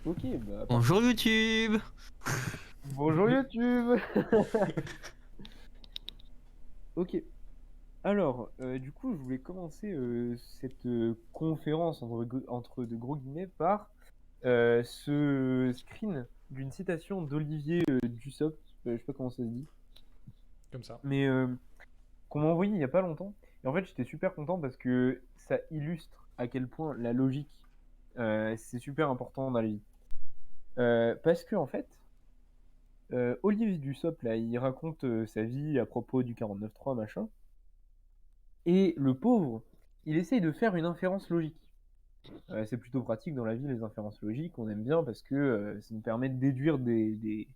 Ok, bah parfait. Bonjour YouTube. Bonjour YouTube. Ok. Alors, du coup, je voulais commencer cette conférence entre de gros guillemets par ce screen d'une citation d'Olivier Dussopt, je sais pas comment ça se dit, Comme ça. mais qu'on m'a envoyé il y a pas longtemps. Et en fait, j'étais super content parce que ça illustre à quel point la logique, c'est super important dans la vie. Parce que en fait, Olivier Dussopt, là, il raconte sa vie à propos du 49.3, machin. Et le pauvre, il essaye de faire une inférence logique. C'est plutôt pratique dans la vie, les inférences logiques, on aime bien parce que ça nous permet de déduire des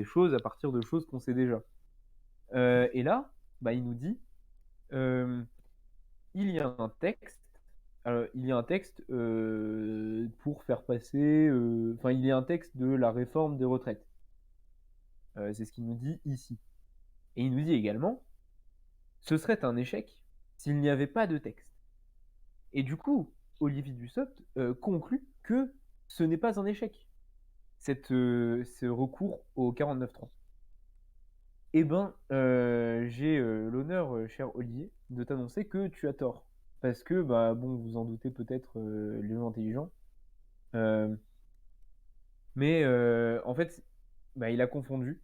choses à partir de choses qu'on sait déjà. Et là, bah, il nous dit, euh, il y a un texte, il y a un texte pour faire passer, enfin, il y a un texte de la réforme des retraites. C'est ce qu'il nous dit ici. Et il nous dit également, ce serait un échec s'il n'y avait pas de texte. Et du coup, Olivier Dussopt conclut que ce n'est pas un échec, ce recours au 49.3. Eh ben, j'ai l'honneur, cher Olivier, de t'annoncer que tu as tort. Parce que, bah, bon, vous en doutez peut-être, les gens intelligents. Euh, mais en fait, bah, il a confondu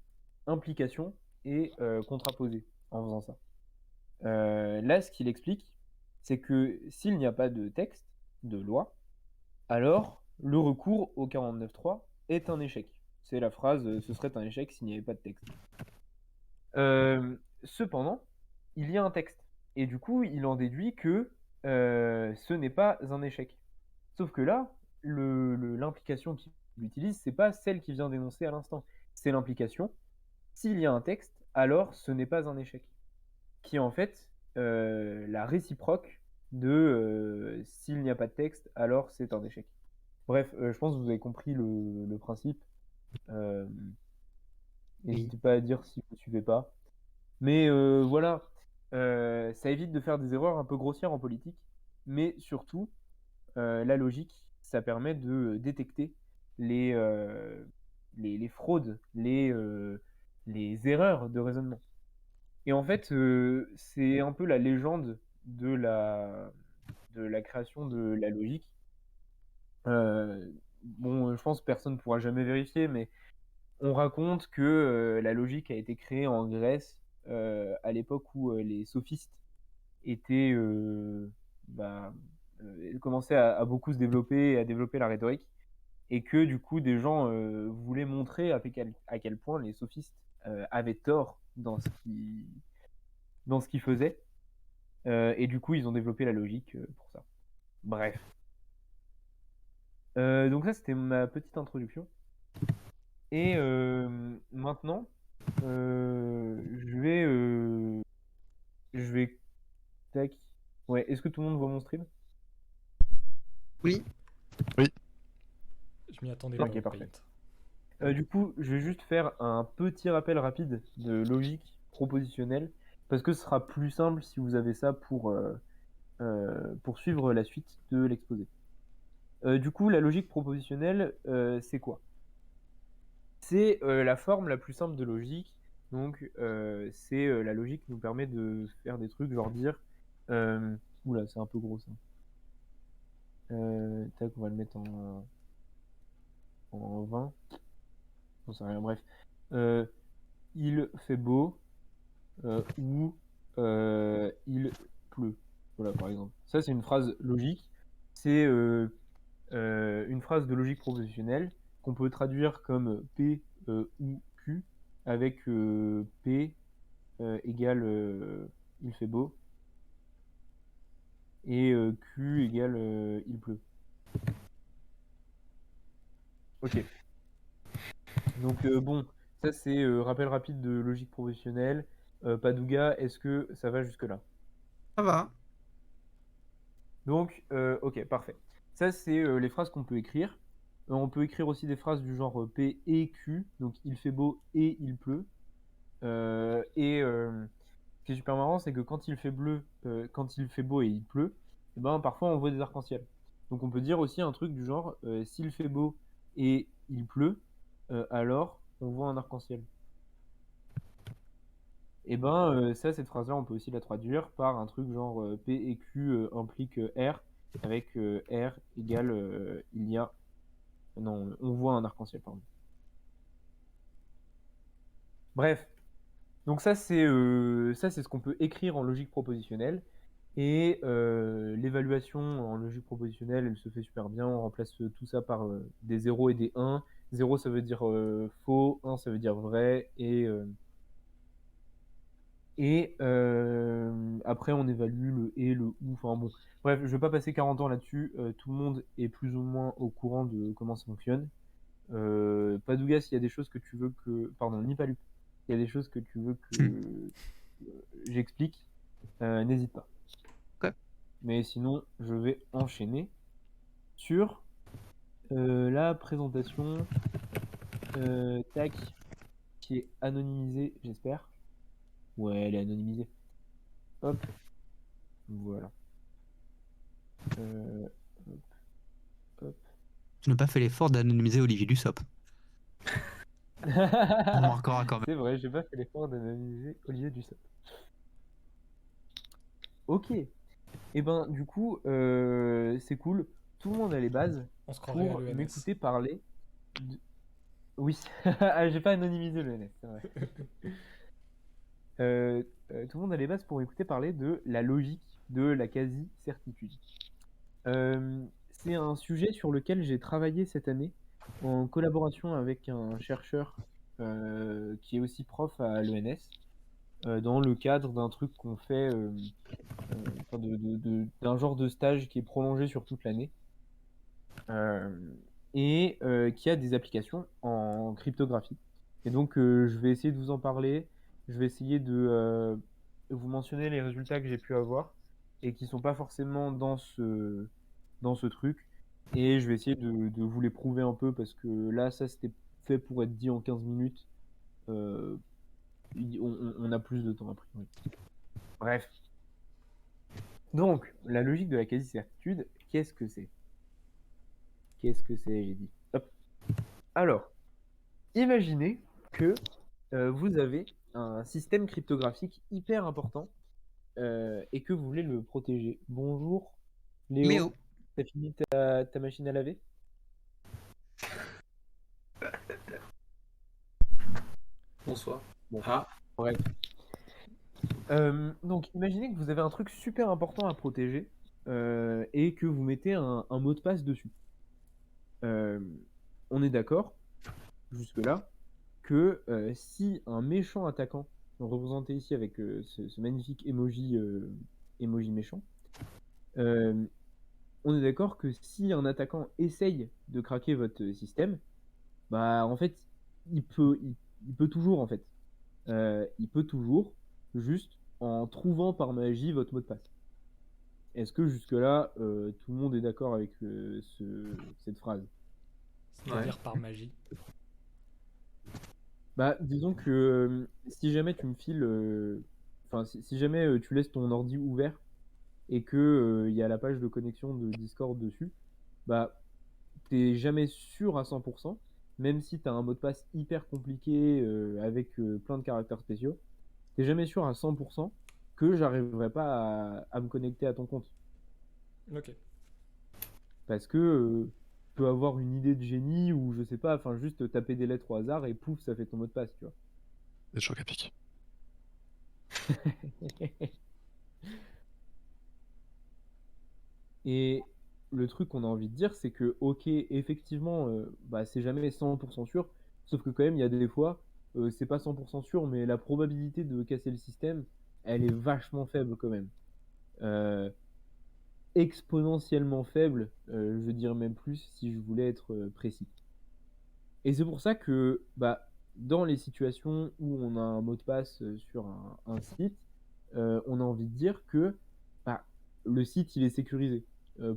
implication et contraposé en faisant ça. Là, ce qu'il explique, c'est que s'il n'y a pas de texte, de loi, alors le recours au 49.3 est un échec. C'est la phrase ce serait un échec s'il n'y avait pas de texte. Cependant, il y a un texte. Et du coup, il en déduit que ce n'est pas un échec. Sauf que là, l'implication qu'il utilise, c'est pas celle qu'il vient d'énoncer à l'instant. C'est l'implication. S'il y a un texte, alors ce n'est pas un échec. Qui est en fait la réciproque de s'il n'y a pas de texte, alors c'est un échec. Bref, je pense que vous avez compris le principe. Euh, Oui. N'hésitez pas à dire si vous ne suivez pas. Mais voilà, ça évite de faire des erreurs un peu grossières en politique. Mais surtout, la logique, ça permet de détecter les, euh, les fraudes, les erreurs de raisonnement. Et en fait, c'est un peu la légende de la création de la logique. Bon, je pense que personne ne pourra jamais vérifier, mais on raconte que la logique a été créée en Grèce à l'époque où les sophistes étaient bah, commençaient à beaucoup se développer et à développer la rhétorique, et que du coup des gens voulaient montrer à quel point les sophistes avaient tort dans ce qu'ils faisaient, et du coup ils ont développé la logique pour ça. Bref. Donc ça c'était ma petite introduction. Et maintenant, je vais, tac. Ouais, est-ce que tout le monde voit mon stream? Oui. Oui. Je m'y attendais pas Ok, au parfait. paint. Du coup, je vais juste faire un petit rappel rapide de logique propositionnelle, parce que ce sera plus simple si vous avez ça pour suivre la suite de l'exposé. Du coup, la logique propositionnelle, c'est quoi? C'est la forme la plus simple de logique. Donc, c'est la logique qui nous permet de faire des trucs, genre dire. Oula, c'est un peu gros ça. Tac, on va le mettre en 20. J'en sais rien, bref. Il fait beau ou il pleut. Voilà, par exemple. Ça, c'est une phrase logique. C'est une phrase de logique propositionnelle qu'on peut traduire comme P ou Q avec P égale il fait beau et Q égale il pleut. Ok. Donc bon, ça c'est rappel rapide de logique propositionnelle. Padouga, est-ce que ça va jusque-là? Ça va. Donc, ok, parfait. Ça c'est les phrases qu'on peut écrire. On peut écrire aussi des phrases du genre P et Q, donc il fait beau et il pleut. Ce qui est super marrant, c'est que quand il fait beau et il pleut, et ben parfois on voit des arcs-en-ciel. Donc on peut dire aussi un truc du genre s'il fait beau et il pleut, alors on voit un arc-en-ciel. Et ben, ça, cette phrase-là, on peut aussi la traduire par un truc genre P et Q impliquent R, avec R égale il y a. Non, on voit un arc-en-ciel, pardon. Bref, donc ça, c'est ce qu'on peut écrire en logique propositionnelle. Et l'évaluation en logique propositionnelle, elle se fait super bien. On remplace tout ça par des 0 et des 1. 0, ça veut dire faux, 1, ça veut dire vrai, et après, on évalue le et, le ou, enfin bon. Bref, je vais pas passer 40 ans là-dessus. Tout le monde est plus ou moins au courant de comment ça fonctionne. Padougas, s'il y a des choses que tu veux que... Pardon, Nipalup. Il y a des choses que tu veux que j'explique, n'hésite pas. Ok. Mais sinon, je vais enchaîner sur la présentation tac, qui est anonymisée, j'espère. Ouais, elle est anonymisée. Hop. Voilà. Hop, hop. Tu n'as pas fait l'effort d'anonymiser Olivier Dussopt. On remarquera quand même. C'est vrai, j'ai pas fait l'effort d'analyser Olivier Dussopt. Ok. Et ben, du coup, c'est cool. Tout le monde a les bases On se croirait à pour l'ENS. m'écouter parler. Oui, ah, j'ai pas anonymisé le NS, c'est vrai. Tout le monde a les bases pour m'écouter parler de la logique de la quasi-certitude. C'est un sujet sur lequel j'ai travaillé cette année en collaboration avec un chercheur qui est aussi prof à l'ENS, dans le cadre d'un truc qu'on fait, enfin, d'un genre de stage qui est prolongé sur toute l'année, et qui a des applications en cryptographie. Et donc, je vais essayer de vous en parler. Je vais essayer de vous mentionner les résultats que j'ai pu avoir et qui sont pas forcément dans ce truc. Et je vais essayer de vous les prouver un peu parce que là, ça, c'était fait pour être dit en 15 minutes. On a plus de temps, a priori. Bref. Donc, la logique de la quasi-certitude, qu'est-ce que c'est? Qu'est-ce que c'est, j'ai dit. Hop. Alors, imaginez que vous avez un système cryptographique hyper important et que vous voulez le protéger. Bonjour, Léo. Léo. T'as fini ta machine à laver? Bonsoir. Bon, Ah, bref. Donc, imaginez que vous avez un truc super important à protéger et que vous mettez un mot de passe dessus. On est d'accord, jusque-là, que si un méchant attaquant, représenté ici avec ce magnifique emoji méchant, on est d'accord que si un attaquant essaye de craquer votre système, bah en fait, il peut toujours en fait. Il peut toujours, juste en trouvant par magie votre mot de passe. Est-ce que jusque-là, tout le monde est d'accord avec cette phrase? C'est-à-dire par magie. Bah, disons que si jamais tu me files, enfin, si jamais tu laisses ton ordi ouvert et que il y a la page de connexion de Discord dessus, bah, t'es jamais sûr à 100%, même si t'as un mot de passe hyper compliqué avec plein de caractères spéciaux, t'es jamais sûr à 100% que j'arriverai pas à me connecter à ton compte. Ok. Parce que tu peux avoir une idée de génie ou je sais pas, enfin juste taper des lettres au hasard et pouf, ça fait ton mot de passe, tu vois. Des chocs à pic. Et le truc qu'on a envie de dire, c'est que, ok, effectivement, bah, c'est jamais 100% sûr, sauf que quand même, il y a des fois, c'est pas 100% sûr, mais la probabilité de casser le système, elle est vachement faible quand même. Exponentiellement faible, je dirais même plus si je voulais être précis. Et c'est pour ça que, bah, dans les situations où on a un mot de passe sur un site, on a envie de dire que bah, le site il est sécurisé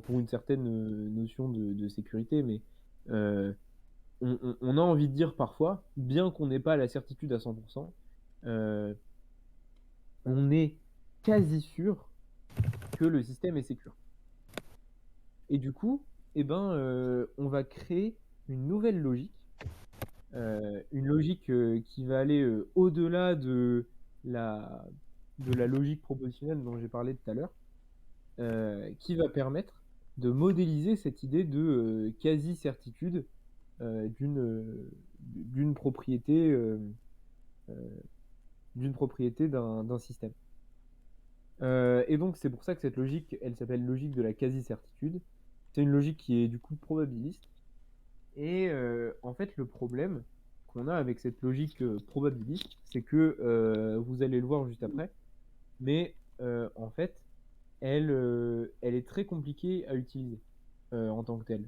pour une certaine notion de sécurité, mais on a envie de dire parfois, bien qu'on n'ait pas la certitude à 100%, on est quasi sûr que le système est sécure. Et du coup, eh ben, on va créer une nouvelle logique, une logique qui va aller au-delà de la logique propositionnelle dont j'ai parlé tout à l'heure, qui va permettre de modéliser cette idée de quasi-certitude d'une propriété d'un système. Et donc c'est pour ça que cette logique, elle s'appelle logique de la quasi-certitude. C'est une logique qui est du coup probabiliste. Et en fait, le problème qu'on a avec cette logique probabiliste, c'est que vous allez le voir juste après, mais en fait, elle est très compliquée à utiliser en tant que telle.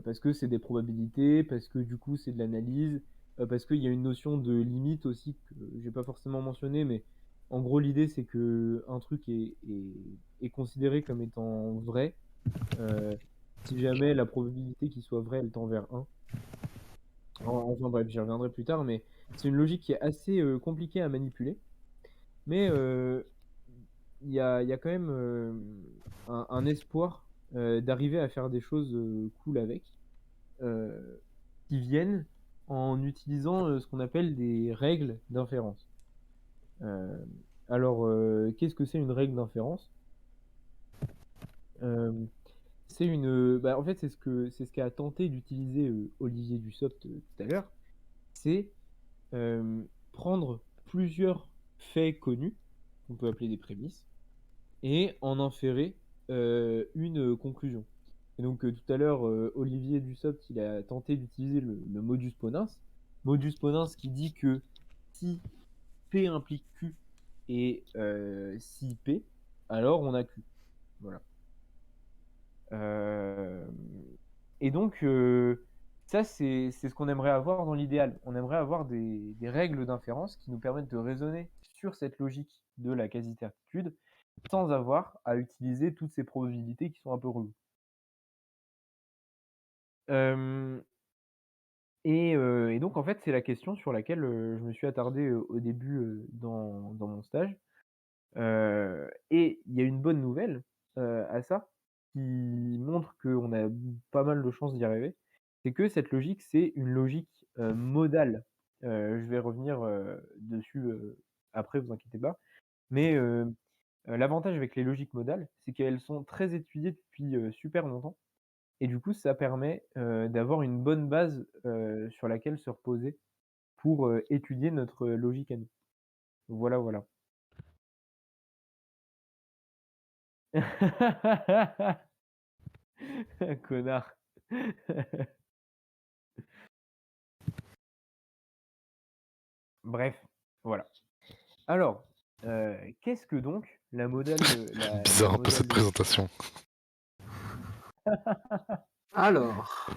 Parce que c'est des probabilités, parce que du coup c'est de l'analyse, parce qu'il y a une notion de limite aussi que j'ai pas forcément mentionné, mais en gros l'idée c'est que un truc est considéré comme étant vrai si jamais la probabilité qu'il soit vrai elle tend vers 1. Enfin bref, j'y reviendrai plus tard, mais c'est une logique qui est assez compliquée à manipuler. Mais il y a quand même un espoir d'arriver à faire des choses cool avec, qui viennent en utilisant ce qu'on appelle des règles d'inférence. Alors, qu'est-ce que c'est une règle d'inférence? En fait, c'est ce qu'a tenté d'utiliser Olivier Dussopt tout à l'heure. C'est prendre plusieurs faits connus, qu'on peut appeler des prémices, et en inférer une conclusion. Et donc tout à l'heure, Olivier Dussopt, il a tenté d'utiliser le modus ponens. Modus ponens qui dit que si P implique Q et si P, alors on a Q. Voilà. Et donc ça, c'est ce qu'on aimerait avoir dans l'idéal. On aimerait avoir des règles d'inférence qui nous permettent de raisonner sur cette logique de la quasi-certitude sans avoir à utiliser toutes ces probabilités qui sont un peu reloues. Et donc en fait, c'est la question sur laquelle je me suis attardé au début dans mon stage. Et il y a une bonne nouvelle à ça, qui montre qu'on a pas mal de chances d'y arriver. C'est que cette logique, c'est une logique modale. Je vais revenir dessus après, vous inquiétez pas. Mais l'avantage avec les logiques modales, c'est qu'elles sont très étudiées depuis super longtemps. Et du coup, ça permet d'avoir une bonne base sur laquelle se reposer pour étudier notre logique à nous. Voilà, voilà. Connard. Bref, voilà. Alors, qu'est-ce que donc la modale Bizarre un peu cette présentation. Alors,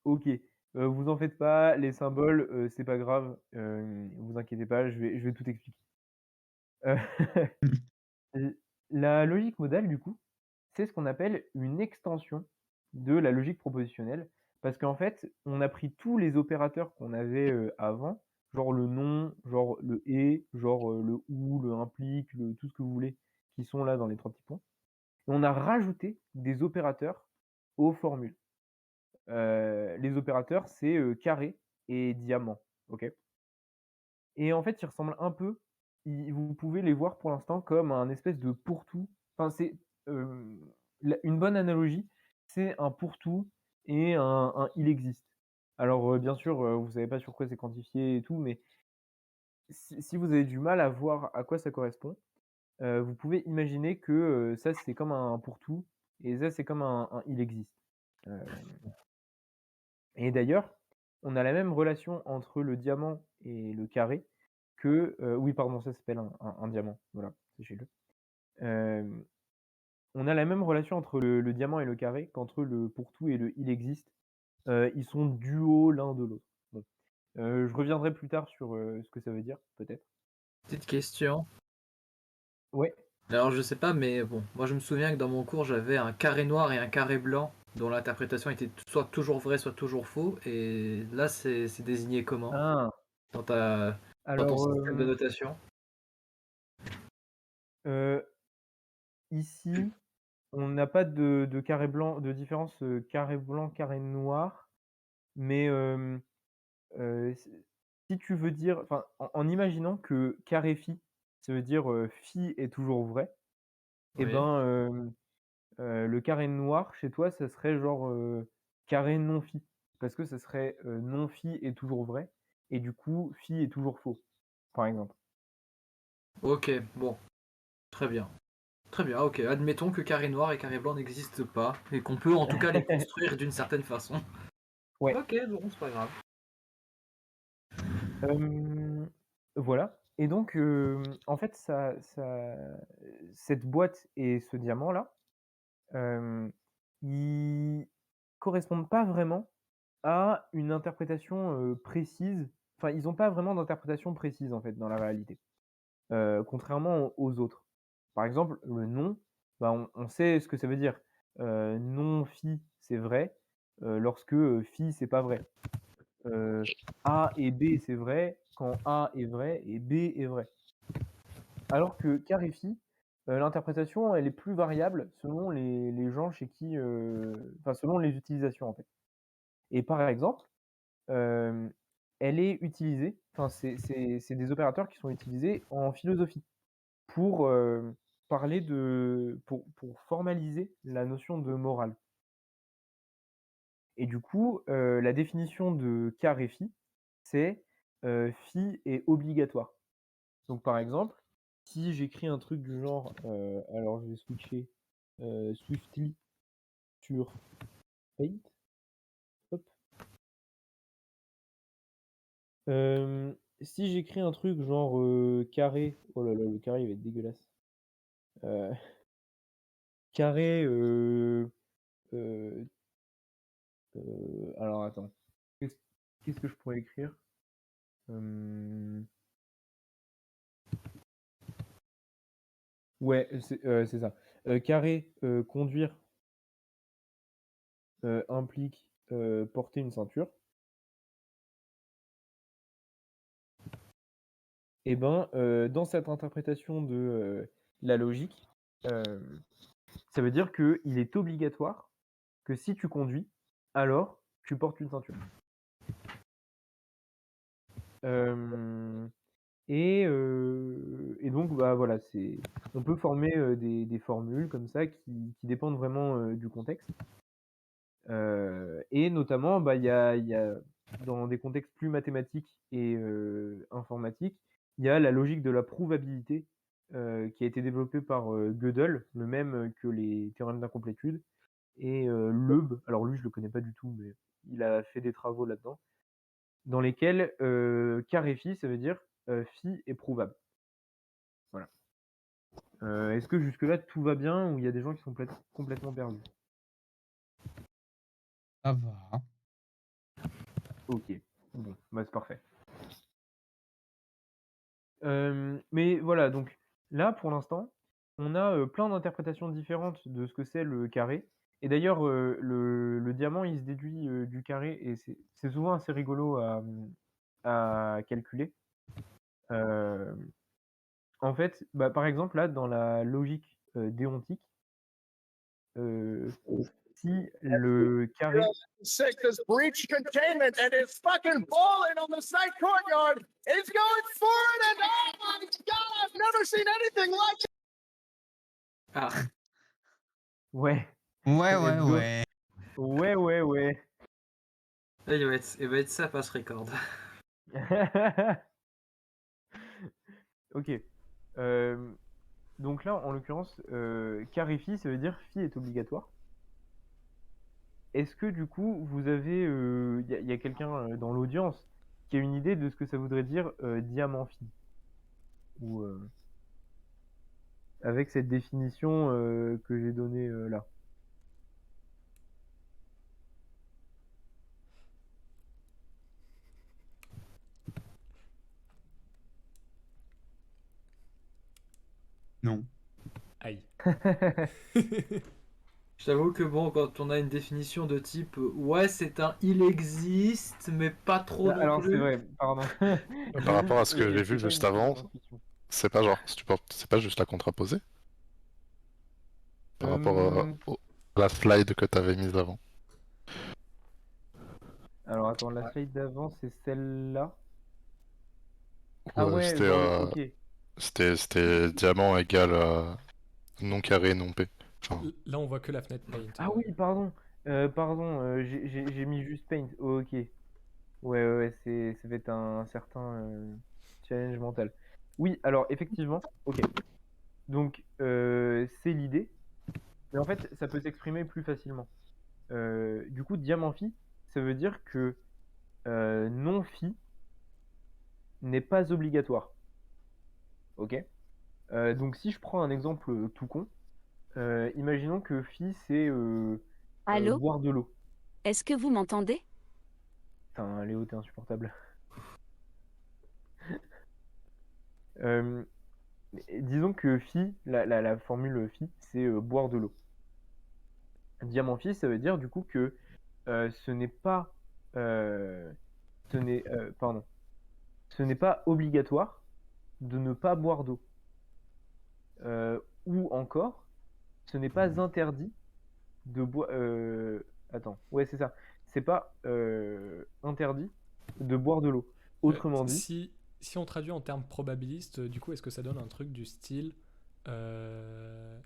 Ok, vous en faites pas, les symboles, c'est pas grave, vous inquiétez pas, je vais tout expliquer. Euh, la logique modale, du coup, c'est ce qu'on appelle une extension de la logique propositionnelle, parce qu'en fait, on a pris tous les opérateurs qu'on avait avant, genre le non, genre le et, genre le ou, le implique, tout ce que vous voulez, qui sont là dans les 3 petits points, et on a rajouté des opérateurs aux formules. Les opérateurs, c'est carré et diamant, ok? Et en fait, ils ressemblent un peu, vous pouvez les voir pour l'instant comme un espèce de pour-tout. Enfin, c'est une bonne analogie, c'est un pour-tout et un il existe. Alors, bien sûr, vous savez pas sur quoi c'est quantifié et tout, mais si vous avez du mal à voir à quoi ça correspond, vous pouvez imaginer que ça, c'est comme un pour-tout et ça, c'est comme un il existe. Et d'ailleurs, on a la même relation entre le diamant et le carré que oui, pardon, ça s'appelle un diamant, voilà, sachez-le. On a la même relation entre le diamant et le carré qu'entre le pour-tout et le il existe. Ils sont duaux l'un de l'autre. Bon. Je reviendrai plus tard sur ce que ça veut dire, peut-être. petite question. Ouais. Alors, je sais pas, mais bon, moi je me souviens que dans mon cours, j'avais un carré noir et un carré blanc dont l'interprétation était soit toujours vrai, soit toujours faux. Et là, c'est désigné comment Ah, dans ton alors système de notation? ici, on n'a pas de carré blanc, de différence carré blanc, carré noir, mais si tu veux dire, enfin, en imaginant que carré phi, ça veut dire phi est toujours vrai, et Oui. ben le carré noir chez toi, ça serait genre carré non phi, parce que ça serait non phi est toujours vrai, et du coup phi est toujours faux, par exemple. Ok, bon, très bien. Très bien, ok. Admettons que carré noir et carré blanc n'existent pas, et qu'on peut en tout cas les construire d'une certaine façon. Ouais. Ok, bon, c'est pas grave. Voilà, et donc en fait cette boîte et ce diamant-là, ils correspondent pas vraiment à une interprétation précise. Enfin, ils ont pas vraiment d'interprétation précise, en fait, dans la réalité, contrairement aux autres. Par exemple, le nom, bah, on sait ce que ça veut dire. Non phi, c'est vrai, lorsque phi, c'est pas vrai. A et B, c'est vrai quand A est vrai et B est vrai. Alors que carré phi, l'interprétation, elle est plus variable selon les gens chez qui, enfin, selon les utilisations, en fait. Et par exemple, hem, elle est utilisée, enfin, c'est des opérateurs qui sont utilisés en philosophie pour, parler de pour formaliser la notion de morale. Et du coup, la définition de carré phi, c'est, phi est obligatoire. Donc par exemple, si j'écris un truc du genre, alors je vais switcher, swiftly sur Paint, hop. Si j'écris un truc genre, carré, oh là là, le carré il va être dégueulasse. Heu, carré, heu alors attends, qu'est-ce qu'est-ce que je pourrais écrire? Hem, ouais, c'est ça. Carré, conduire, implique, porter une ceinture. Et ben, dans cette interprétation de la logique, ça veut dire qu'il est obligatoire que si tu conduis, alors tu portes une ceinture. Hem et donc bah, voilà, on peut former, des formules comme ça qui dépendent vraiment, du contexte. Et notamment, bah, il y a dans des contextes plus mathématiques et informatiques, il y a la logique de la prouvabilité, qui a été développée par, Gödel, le même, que les théorèmes d'incomplétude, et Loeb, alors lui je le connais pas du tout, mais il a fait des travaux là-dedans, dans lesquels, carré phi, ça veut dire, phi est prouvable. Voilà. Est-ce que jusque là tout va bien ou il y a des gens qui sont complètement perdus? Ça va. OK. Bon, bah, c'est parfait. Mais voilà, donc là, pour l'instant, on a, plein d'interprétations différentes de ce que c'est le carré, et d'ailleurs, le diamant, il se déduit, du carré, et c'est souvent assez rigolo à calculer. Hem, En fait, bah, par exemple, là, dans la logique, déontique, heu, si le carré Sick, this breach containment and it's fucking balling on the site courtyard. It's going forward and oh my god, I've never seen anything like it. Ah, ouais, Ouais, ouais, let's go. ouais. Ouais, ouais, ouais. là, il va être ça, passe record. OK. Donc là, en l'occurrence, carré phi, ça veut dire phi est obligatoire. Est-ce que du coup, vous avez, il y a quelqu'un, dans l'audience qui a une idée de ce que ça voudrait dire, diamant phi? Ou, avec cette définition, que j'ai donnée, là? Non. Aïe. Je t'avoue que bon, quand on a une définition de type ouais, c'est un il existe, mais pas trop non Alors c'est plus. vrai, pardon. Par rapport à ce que j'ai C'est vu pas juste une question avant, d'intuition. c'est pas genre, si tu portes, c'est pas juste la contraposée. par rapport à Euh, la slide que t'avais mise avant. Alors attends, la slide d'avant, c'est celle-là. Ah Ouais, ouais, genre ok. c'était diamant égal à non carré, non P. Enfin, Là, on voit que la fenêtre Paint. Ah oui, pardon. Pardon, j'ai mis juste Paint. Oh, ok. Ouais, ouais, ouais, ça va être un certain challenge mental. Oui, alors effectivement, ok. Donc, c'est l'idée. Mais en fait, ça peut s'exprimer plus facilement. Du coup, diamant-phi, ça veut dire que non-phi n'est pas obligatoire. Ok? Donc, si je prends un exemple tout con, imaginons que phi, c'est Allô? boire de l'eau. Est-ce que vous m'entendez? Putain, Léo, t'es insupportable. Euh, Disons que phi, la formule phi, c'est boire de l'eau. Diamant phi, ça veut dire du coup que ce n'est pas, pardon, ce n'est pas obligatoire de ne pas boire d'eau. Ou encore, ce n'est pas interdit de boire. Attends, ouais, c'est ça. C'est pas interdit de boire de l'eau. Autrement dit, Si on traduit en termes probabilistes, du coup, est-ce que ça donne un truc du style il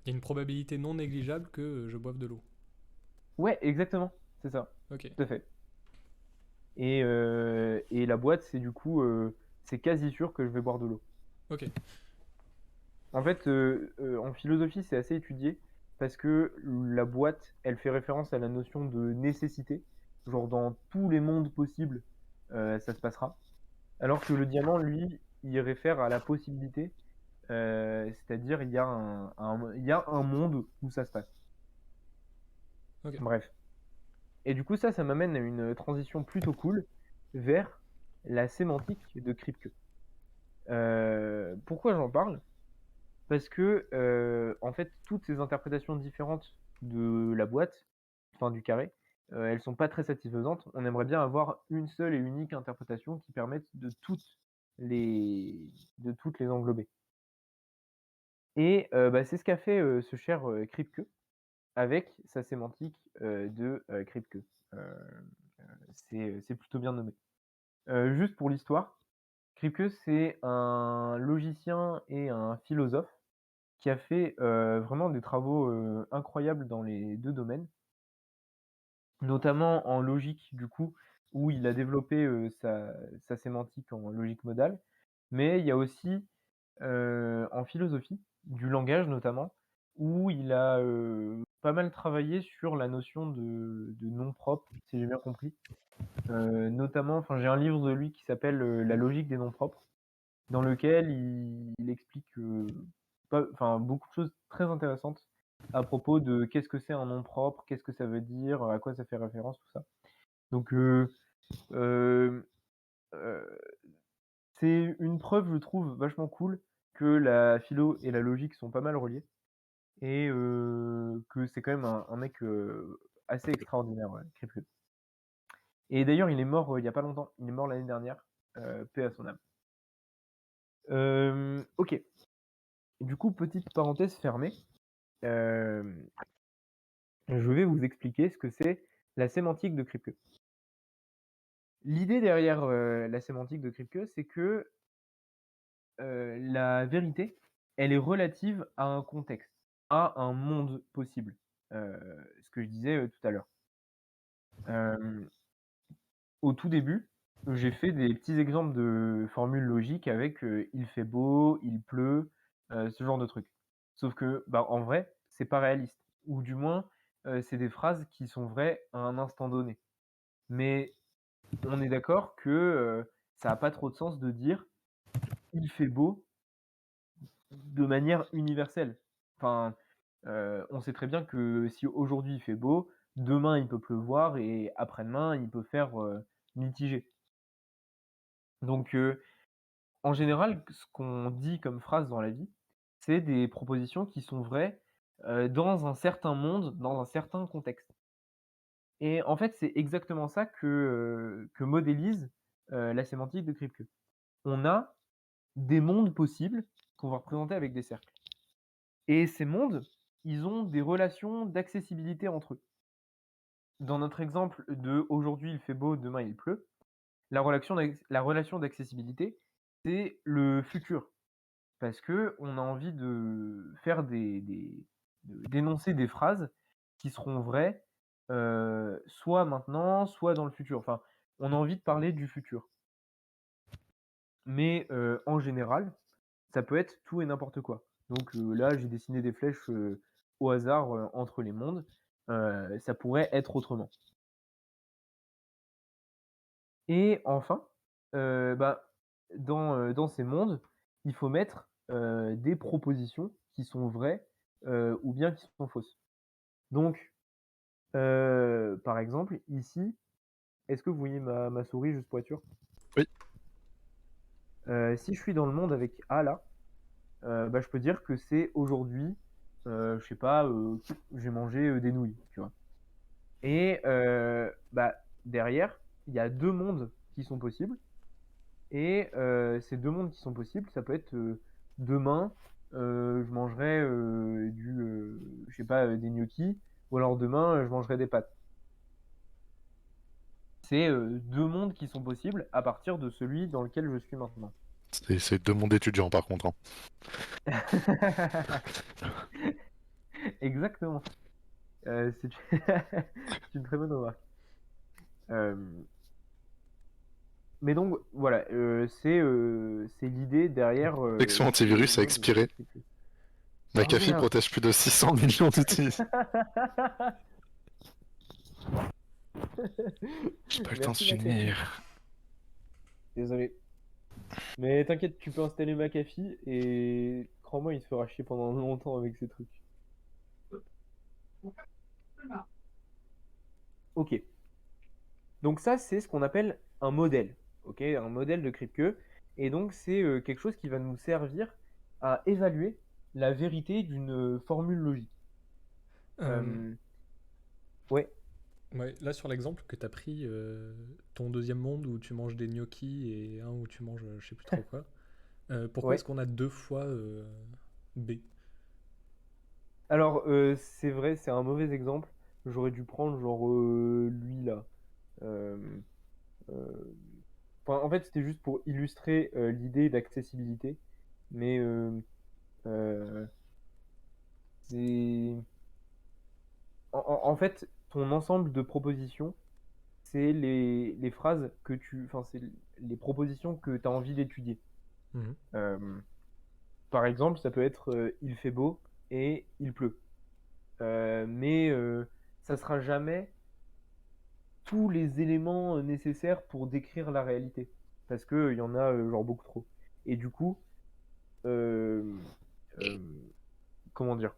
y a une probabilité non négligeable que je boive de l'eau? ouais, exactement, c'est ça, Ok. tout à fait. Et la boîte, c'est du coup, c'est quasi sûr que je vais boire de l'eau. Ok. En fait, en philosophie, c'est assez étudié parce que la boîte, elle fait référence à la notion de nécessité. Genre, dans tous les mondes possibles, ça se passera. Alors que le diamant, lui, il réfère à la possibilité, c'est-à-dire il y a il y a un monde où ça se passe. Ok. Bref. Et du coup, ça m'amène à une transition plutôt cool vers la sémantique de Kripke. Pourquoi j'en parle? Parce que, en fait, toutes ces interprétations différentes de la boîte, enfin du carré, elles sont pas très satisfaisantes. On aimerait bien avoir une seule et unique interprétation qui permette de toutes les englober. Et bah, c'est ce qu'a fait ce cher Kripke avec sa sémantique de Kripke. C'est plutôt bien nommé. Juste pour l'histoire, Kripke, c'est un logicien et un philosophe qui a fait vraiment des travaux incroyables dans les deux domaines, notamment en logique, du coup, où il a développé sa sémantique en logique modale, mais il y a aussi en philosophie, du langage notamment, où il a pas mal travaillé sur la notion de nom propre, si j'ai bien compris. Notamment, enfin, j'ai un livre de lui qui s'appelle La logique des noms propres, dans lequel il explique beaucoup de choses très intéressantes à propos de qu'est-ce que c'est un nom propre, qu'est-ce que ça veut dire, à quoi ça fait référence, tout ça. Donc, euh, c'est une preuve, je trouve, vachement cool que la philo et la logique sont pas mal reliées et que c'est quand même un mec assez extraordinaire, ouais, Kripke. Et d'ailleurs, il est mort il y a pas longtemps. Il est mort l'année dernière. Paix à son âme. Ok. Du coup, petite parenthèse fermée. Je vais vous expliquer ce que c'est la sémantique de Kripke. L'idée derrière la sémantique de Kripke, c'est que la vérité, elle est relative à un contexte, à un monde possible. Ce que je disais tout à l'heure. Au tout début, j'ai fait des petits exemples de formules logiques avec il fait beau, il pleut, ce genre de trucs. Sauf que, bah, en vrai, c'est pas réaliste. Ou du moins, c'est des phrases qui sont vraies à un instant donné. Mais on est d'accord que ça a pas trop de sens de dire il fait beau de manière universelle. Enfin, on sait très bien que si aujourd'hui il fait beau, demain il peut pleuvoir et après-demain il peut faire mitigé. Donc, en général, ce qu'on dit comme phrase dans la vie, c'est des propositions qui sont vraies dans un certain monde, dans un certain contexte. Et en fait, c'est exactement ça que modélise la sémantique de Kripke. On a des mondes possibles qu'on va représenter avec des cercles. Et ces mondes, ils ont des relations d'accessibilité entre eux. Dans notre exemple de aujourd'hui il fait beau, demain il pleut, la relation d'accessibilité, c'est le futur. Parce qu'on a envie de faire d'énoncer des phrases qui seront vraies, soit maintenant, soit dans le futur. Enfin, on a envie de parler du futur. Mais en général, ça peut être tout et n'importe quoi. Donc là, j'ai dessiné des flèches au hasard entre les mondes. Ça pourrait être autrement. Et enfin, bah, dans ces mondes, il faut mettre des propositions qui sont vraies ou bien qui sont fausses. Donc, par exemple, ici, est-ce que vous voyez ma souris juste pour être sûr? Oui. Si je suis dans le monde avec A là, bah, je peux dire que c'est aujourd'hui, je sais pas, j'ai mangé des nouilles, tu vois. Et bah, derrière, il y a deux mondes qui sont possibles. Et ces deux mondes qui sont possibles, ça peut être demain, je mangerai je sais pas, des gnocchis, ou alors demain, je mangerai des pâtes. C'est deux mondes qui sont possibles à partir de celui dans lequel je suis maintenant. C'est deux mondes étudiants par contre. Exactement. C'est c'est une très bonne remarque. Mais donc voilà, c'est l'idée derrière. Protection ces antivirus a mondes expiré. triplés. McAfee merde. protège plus de 600 millions d'utilisateurs. J'ai pas eu le temps de Merci, McAfee. finir. Désolé. Mais t'inquiète, tu peux installer McAfee et crois-moi, il te fera chier pendant longtemps avec ces trucs. Ok. Donc ça, c'est ce qu'on appelle un modèle. Ok, un modèle de crypto. Et donc c'est quelque chose qui va nous servir à évaluer la vérité d'une formule logique. Euh, Ouais. ouais, là, sur l'exemple que tu as pris, ton deuxième monde où tu manges des gnocchis et un où tu manges je sais plus trop quoi, pourquoi Ouais. est-ce qu'on a deux fois B? Alors, c'est vrai, c'est un mauvais exemple. J'aurais dû prendre genre lui là. Euh, euh, enfin, en fait, c'était juste pour illustrer l'idée d'accessibilité. Mais euh, c'est... en fait, ton ensemble de propositions, c'est les phrases que tu... Enfin, c'est les propositions que tu as envie d'étudier. Mhm. Par exemple, ça peut être il fait beau et il pleut. Mais ça sera jamais tous les éléments nécessaires pour décrire la réalité. Parce qu'il y en a genre beaucoup trop. Et du coup, euh, euh, comment dire?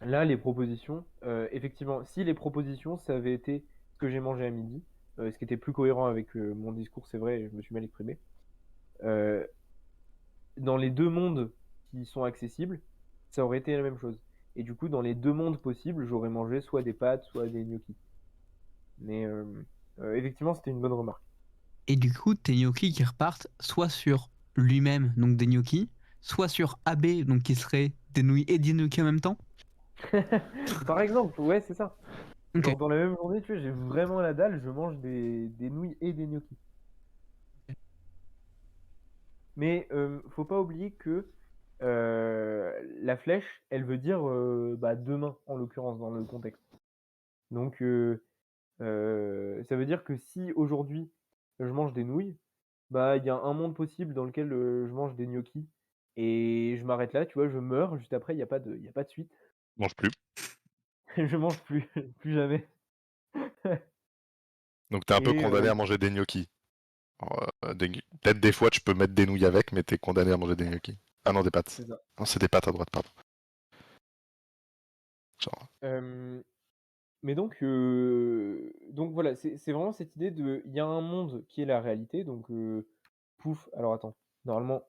Là, les propositions, effectivement, si les propositions, ça avait été ce que j'ai mangé à midi, ce qui était plus cohérent avec mon discours, c'est vrai, je me suis mal exprimé. euh, dans les deux mondes qui sont accessibles, ça aurait été la même chose. Et du coup, dans les deux mondes possibles, j'aurais mangé soit des pâtes, soit des gnocchis. Mais effectivement, c'était une bonne remarque. Et du coup, tes gnocchis qui repartent soit sur lui-même, donc des gnocchis, soit sur AB, donc qui serait des nouilles et des gnocchis en même temps. Par exemple, ouais, c'est ça. Ok. Genre dans la même journée, tu vois, j'ai vraiment la dalle, je mange des nouilles et des gnocchis. Mais faut pas oublier que la flèche, elle veut dire bah, demain, en l'occurrence, dans le contexte. Donc ça veut dire que si aujourd'hui je mange des nouilles, bah il y a un monde possible dans lequel je mange des gnocchis et je m'arrête là, tu vois, je meurs, juste après, il y a pas de suite. Je mange plus. Je mange plus, plus jamais. Donc t'es un peu Et condamné à manger des gnocchis. Alors, peut-être des fois tu peux mettre des nouilles avec, mais t'es condamné à manger des gnocchis. Ah non, des pâtes. c'est ça. Non, c'est des pâtes à droite, pardon. Genre, Mais donc voilà, c'est vraiment cette idée de, il y a un monde qui est la réalité, donc pouf, alors attends, normalement,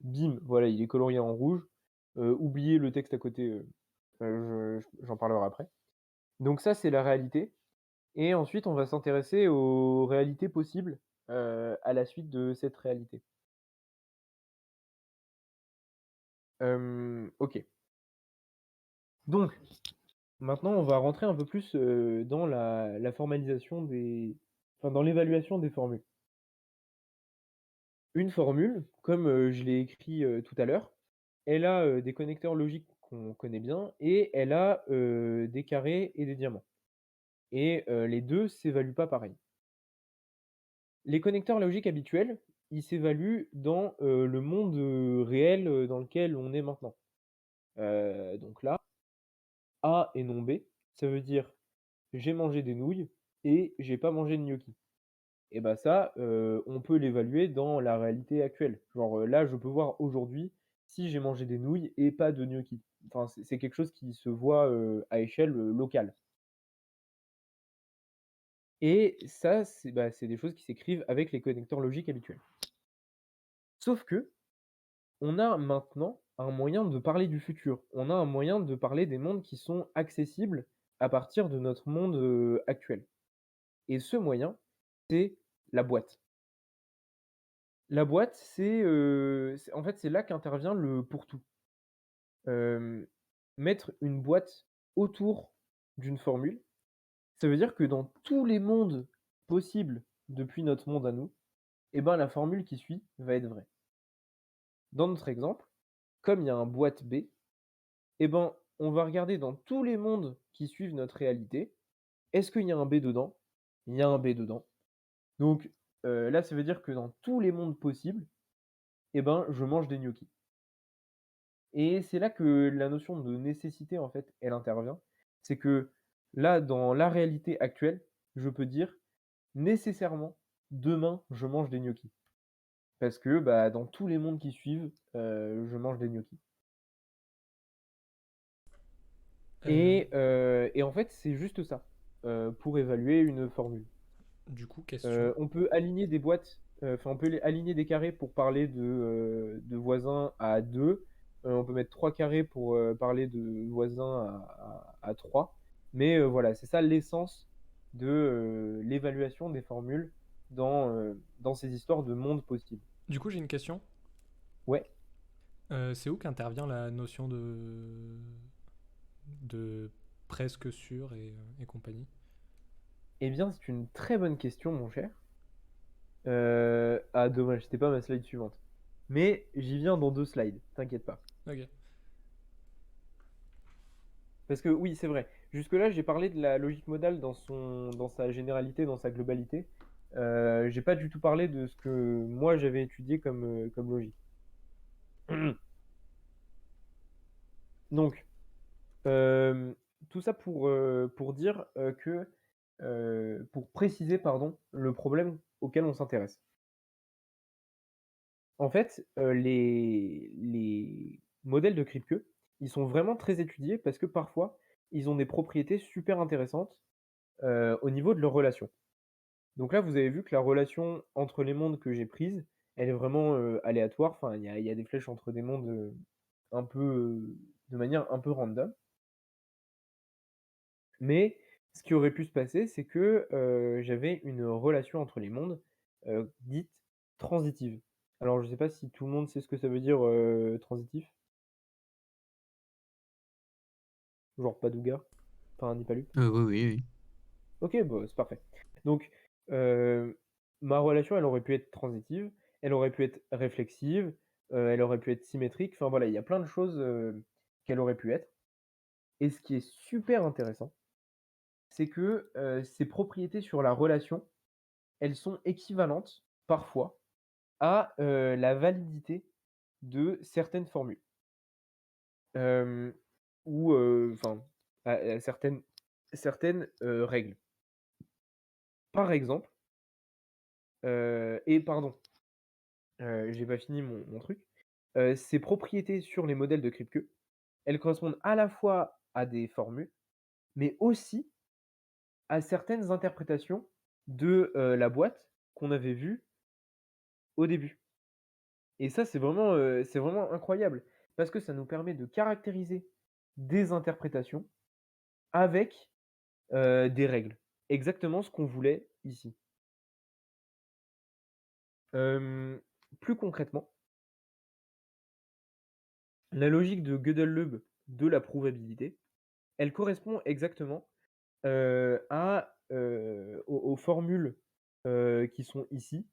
bim, voilà, il est colorié en rouge, oubliez le texte à côté, j'en parlerai après. Donc ça, c'est la réalité, et ensuite, on va s'intéresser aux réalités possibles à la suite de cette réalité. Ok. Donc, maintenant, on va rentrer un peu plus dans la formalisation dans l'évaluation des formules. Une formule, comme je l'ai écrit tout à l'heure, elle a des connecteurs logiques qu'on connaît bien et elle a des carrés et des diamants. Et les deux s'évaluent pas pareil. Les connecteurs logiques habituels, ils s'évaluent dans le monde réel dans lequel on est maintenant. Donc là, A et non B, ça veut dire j'ai mangé des nouilles et j'ai pas mangé de gnocchi. Et bah ça, on peut l'évaluer dans la réalité actuelle. Genre, là, je peux voir aujourd'hui si j'ai mangé des nouilles et pas de gnocchi. Enfin, c'est quelque chose qui se voit, à échelle, locale. Et ça, c'est des choses qui s'écrivent avec les connecteurs logiques habituels. Sauf que, on a maintenant un moyen de parler du futur. On a un moyen de parler des mondes qui sont accessibles à partir de notre monde, actuel. Et ce moyen, c'est la boîte. La boîte, en fait, c'est là qu'intervient le pour-tout. Mettre une boîte autour d'une formule, ça veut dire que dans tous les mondes possibles depuis notre monde à nous, eh ben, la formule qui suit va être vraie. Dans notre exemple, comme il y a un boîte B, eh ben, on va regarder dans tous les mondes qui suivent notre réalité, est-ce qu'il y a un B dedans? Il y a un B dedans. Donc, là, ça veut dire que dans tous les mondes possibles, eh ben, je mange des gnocchis. Et c'est là que la notion de nécessité, en fait, elle intervient. C'est que là, dans la réalité actuelle, je peux dire nécessairement, demain, je mange des gnocchis. Parce que bah, dans tous les mondes qui suivent, je mange des gnocchis. Et en fait, c'est juste ça pour évaluer une formule. Du coup, question. On peut aligner des boîtes, enfin, on peut aligner des carrés pour parler de voisins à 2. On peut mettre 3 carrés pour parler de voisins à 3. Mais voilà, c'est ça l'essence de l'évaluation des formules dans ces histoires de monde possible. Du coup, j'ai une question. Ouais. C'est où qu'intervient la notion de presque sûr et compagnie? Eh bien, c'est une très bonne question, mon cher. Ah, dommage, c'était pas ma slide suivante. Mais j'y viens dans 2 slides, t'inquiète pas. Ok. Parce que oui, c'est vrai. Jusque-là, j'ai parlé de la logique modale dans sa généralité, dans sa globalité. J'ai pas du tout parlé de ce que moi j'avais étudié comme logique. Donc, tout ça pour dire que, pour préciser, pardon, le problème auquel on s'intéresse. En fait, les modèles de Kripke, ils sont vraiment très étudiés parce que parfois, ils ont des propriétés super intéressantes au niveau de leurs relations. Donc là, vous avez vu que la relation entre les mondes que j'ai prises, elle est vraiment aléatoire. Enfin, il y a des flèches entre des mondes un peu de manière un peu random. Mais ce qui aurait pu se passer, c'est que j'avais une relation entre les mondes dite transitive. Alors, je sais pas si tout le monde sait ce que ça veut dire transitif. Genre Padouga, enfin Nipalu. Oui, oui, oui. Ok, bah, c'est parfait. Donc, ma relation, elle aurait pu être transitive, elle aurait pu être réflexive, elle aurait pu être symétrique. Enfin voilà, il y a plein de choses qu'elle aurait pu être. Et ce qui est super intéressant, c'est que ces propriétés sur la relation, elles sont équivalentes parfois à la validité de certaines formules. Ou enfin, à certaines règles. Par exemple, et pardon, j'ai pas fini mon truc. Ces propriétés sur les modèles de Kripke, elles correspondent à la fois à des formules, mais aussi à certaines interprétations de la boîte qu'on avait vue au début. Et ça, c'est vraiment incroyable parce que ça nous permet de caractériser des interprétations avec des règles. Exactement ce qu'on voulait ici. Plus concrètement, la logique de Gödel-Loeb de la probabilité, elle correspond exactement aux formules qui sont ici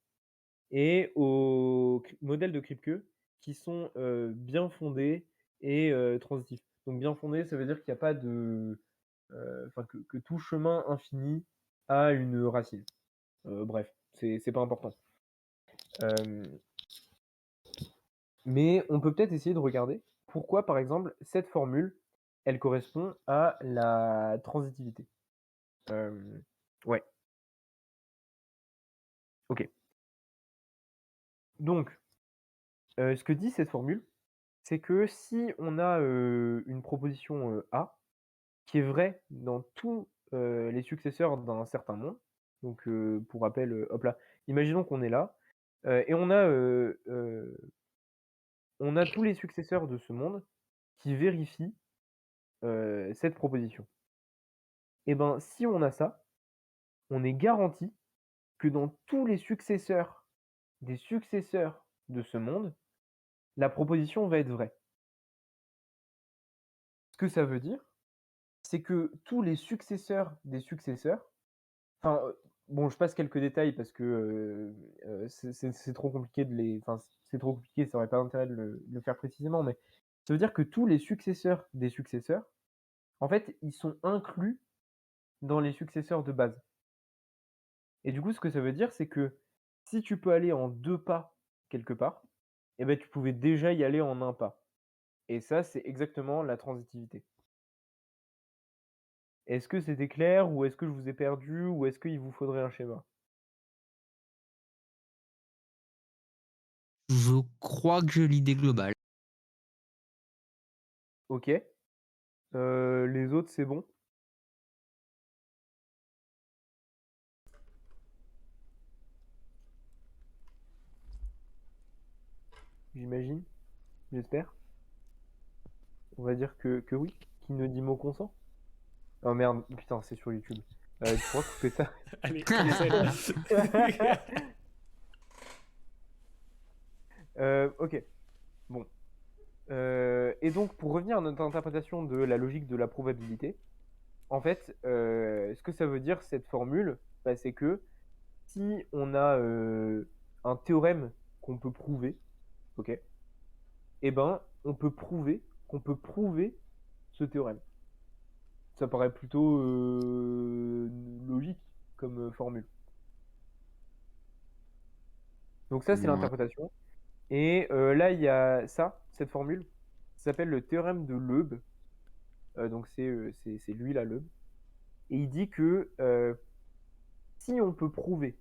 et aux modèles de Kripke qui sont bien fondés et transitifs. Donc bien fondés, ça veut dire qu'il n'y a pas de. Enfin, que tout chemin infini a une racine. Bref, c'est pas important. Mais on peut peut-être essayer de regarder pourquoi, par exemple, cette formule, elle correspond à la transitivité. Ouais, ok. Donc, ce que dit cette formule, c'est que si on a une proposition A qui est vraie dans tous les successeurs d'un certain monde, donc pour rappel, hop là, imaginons qu'on est là, et on a tous les successeurs de ce monde qui vérifient cette proposition. Et ben, si on a ça, on est garanti que dans tous les successeurs des successeurs de ce monde, la proposition va être vraie. Ce que ça veut dire, c'est que tous les successeurs des successeurs, enfin, bon, je passe quelques détails parce que c'est trop compliqué de les, enfin, c'est trop compliqué, ça aurait pas d'intérêt de le faire précisément, mais ça veut dire que tous les successeurs des successeurs, en fait, ils sont inclus dans les successeurs de base. Et du coup, ce que ça veut dire, c'est que si tu peux aller en 2 pas quelque part, eh ben, tu pouvais déjà y aller en 1 pas. Et ça, c'est exactement la transitivité. Est-ce que c'était clair ou est-ce que je vous ai perdu ou est-ce qu'il vous faudrait un schéma? Je crois que j'ai l'idée globale. Ok. Les autres, c'est bon? J'imagine? J'espère? On va dire que oui. Qui ne dit mot consent? Oh merde, putain, c'est sur YouTube. Tu pourras couper ça? Allez, cancel. Ok. Bon. Et donc, pour revenir à notre interprétation de la logique de la probabilité, en fait, ce que ça veut dire, cette formule, bah, c'est que si on a un théorème qu'on peut prouver, ok, eh ben, on peut prouver qu'on peut prouver ce théorème. Ça paraît plutôt logique comme formule. Donc ça, c'est Ouais. l'interprétation. Et là, il y a ça, cette formule, ça s'appelle le théorème de Loeb. Donc c'est lui là, Loeb. Et il dit que si on peut prouver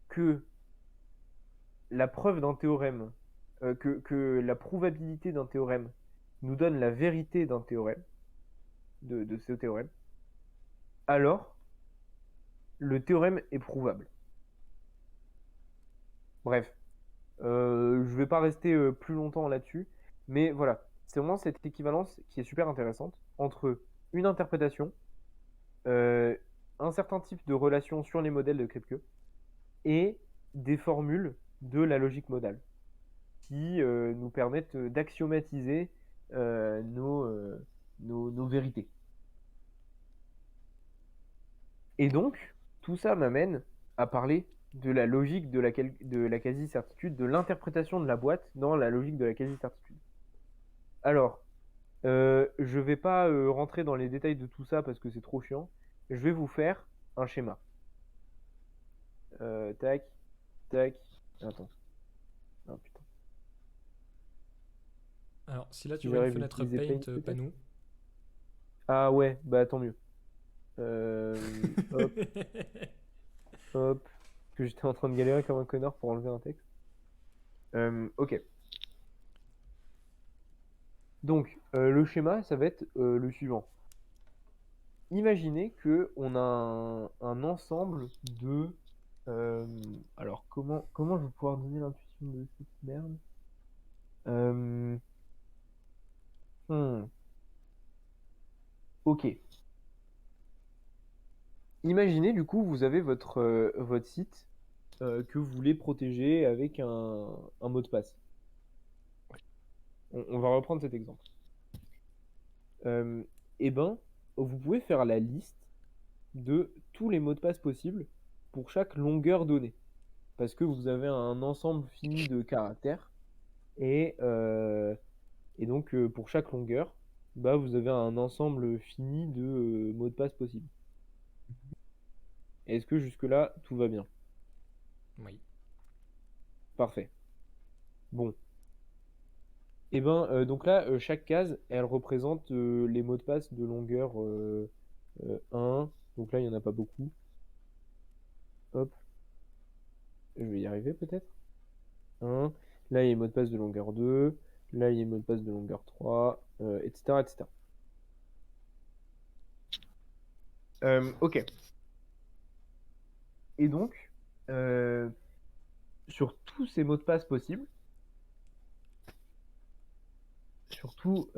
que la preuve d'un théorème, que la probabilité d'un théorème nous donne la vérité d'un théorème, de ce théorème, alors le théorème est prouvable. Bref, je vais pas rester plus longtemps là-dessus, mais voilà, c'est vraiment cette équivalence qui est super intéressante entre une interprétation, un certain type de relation sur les modèles de Kripke et des formules de la logique modale qui nous permettent d'axiomatiser nos vérités. Et donc, tout ça m'amène à parler de la logique de la quasi-certitude, de l'interprétation de la boîte dans la logique de la quasi-certitude. Alors, je vais pas rentrer dans les détails de tout ça parce que c'est trop chiant. Je vais vous faire un schéma. Tac, tac. Attends. Ah putain. Alors, si là tu Si vois une j'arrive à fenêtre utiliser Paint, Paint, peut-être. pas nous. Ah ouais, bah tant mieux. Hop, hop. Parce que j'étais en train de galérer comme un connard pour enlever un texte. Ok. Donc, le schéma, ça va être le suivant. Imaginez que on a un ensemble de... alors, comment je vais pouvoir donner l'intuition de cette merde? Hmm, Ok. Imaginez, du coup, vous avez votre site que vous voulez protéger avec un mot de passe. On va reprendre cet exemple. eh ben, vous pouvez faire la liste de tous les mots de passe possibles pour chaque longueur donnée. Parce que vous avez un ensemble fini de caractères. Et donc, pour chaque longueur, bah, vous avez un ensemble fini de mots de passe possibles. Est-ce que jusque-là, tout va bien? Oui. Parfait. Bon. Et ben, donc là, chaque case, elle représente les mots de passe de longueur 1. Donc là, il n'y en a pas beaucoup. Hop. Je vais y arriver peut-être. 1. Là, il y a les mots de passe de longueur 2. Là, il y a les mots de passe de longueur 3, etc., etc. Ok. Et donc, sur tous ces mots de passe possibles, sur tous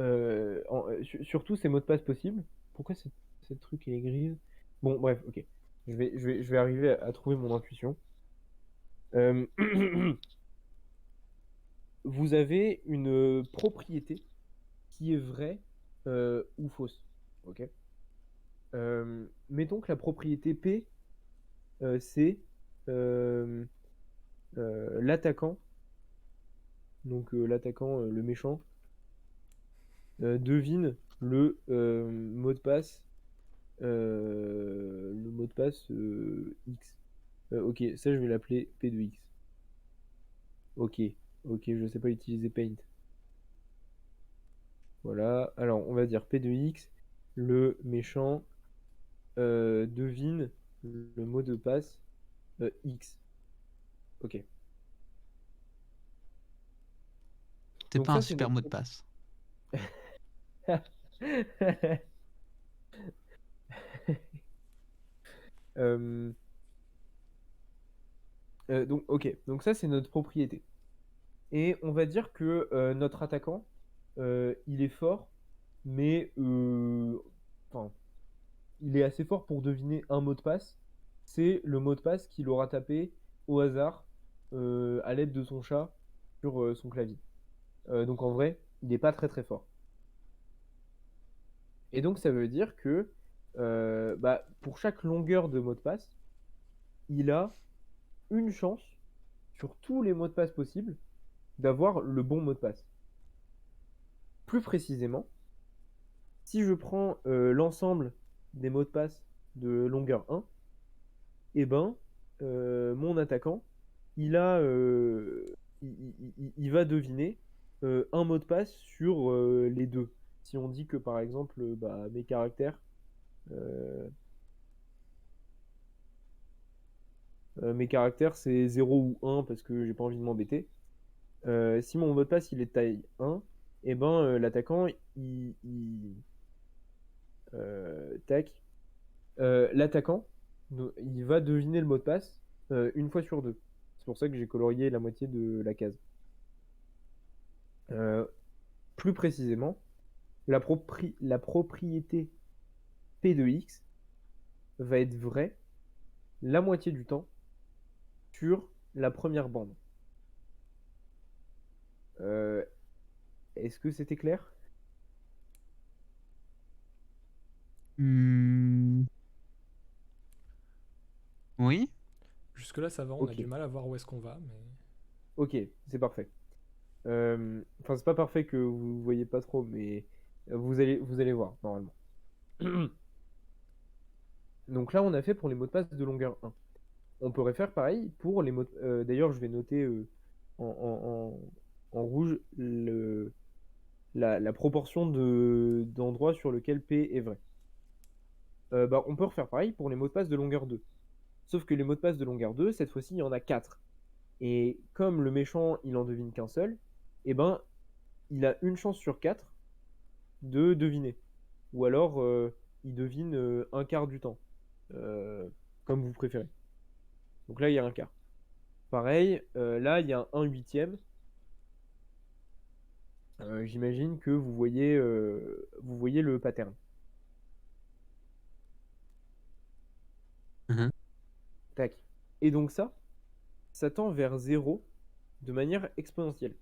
ces mots de passe possibles, pourquoi cette truc est grise? Bon, bref, ok. Je vais arriver à trouver mon intuition. Euh, Vous avez une propriété qui est vraie ou fausse. Ok. Mettons que la propriété P, c'est l'attaquant, donc l'attaquant, le méchant, devine le mot de passe, X. Ok, ça je vais l'appeler P de X. Ok, je sais pas utiliser Paint. Voilà, alors on va dire P de X, le méchant devine le mot de passe X. Ok. C'est Donc pas un ça, c'est super notre... mot de passe. Euh, donc, ok, donc ça, c'est notre propriété. Et on va dire que notre attaquant, il est fort, mais enfin, il est assez fort pour deviner un mot de passe. C'est le mot de passe qu'il aura tapé au hasard à l'aide de son chat sur son clavier. Donc en vrai, il n'est pas très très fort. Et donc ça veut dire que bah, pour chaque longueur de mot de passe, il a une chance sur tous les mots de passe possibles d'avoir le bon mot de passe. Plus précisément, si je prends l'ensemble des mots de passe de longueur 1, eh ben, mon attaquant, il a, il va deviner un mot de passe sur les deux. Si on dit que par exemple, bah, mes caractères, c'est 0 ou 1 parce que j'ai pas envie de m'embêter. Si mon mot de passe il est de taille 1, et ben l'attaquant tac, l'attaquant il va deviner le mot de passe une fois sur deux. C'est pour ça que j'ai colorié la moitié de la case. Euh, Plus précisément, la propriété P de X va être vraie la moitié du temps sur la première bande. Euh, Est-ce que c'était clair? Hmm. Oui. Jusque-là, ça va, on a Ok, du mal à voir où est-ce qu'on va, mais... ok, c'est parfait. Enfin, c'est pas parfait que vous voyez pas trop, mais vous allez voir normalement. Donc là, on a fait pour les mots de passe de longueur 1. On pourrait faire pareil pour les mots. D'ailleurs, je vais noter en rouge la proportion d'endroits sur lequel P est vrai. Bah, on peut refaire pareil pour les mots de passe de longueur 2. Sauf que les mots de passe de longueur 2, cette fois-ci, il y en a 4. Et comme le méchant, il en devine qu'un seul, eh ben, il a une chance sur 4 de deviner. Ou alors, il devine un quart du temps. Euh, Comme vous préférez. Donc là, il y a un quart. Pareil, là, il y a un 1/8. J'imagine que vous voyez le pattern. Mhm. Tac. Et donc ça tend vers 0 de manière exponentielle.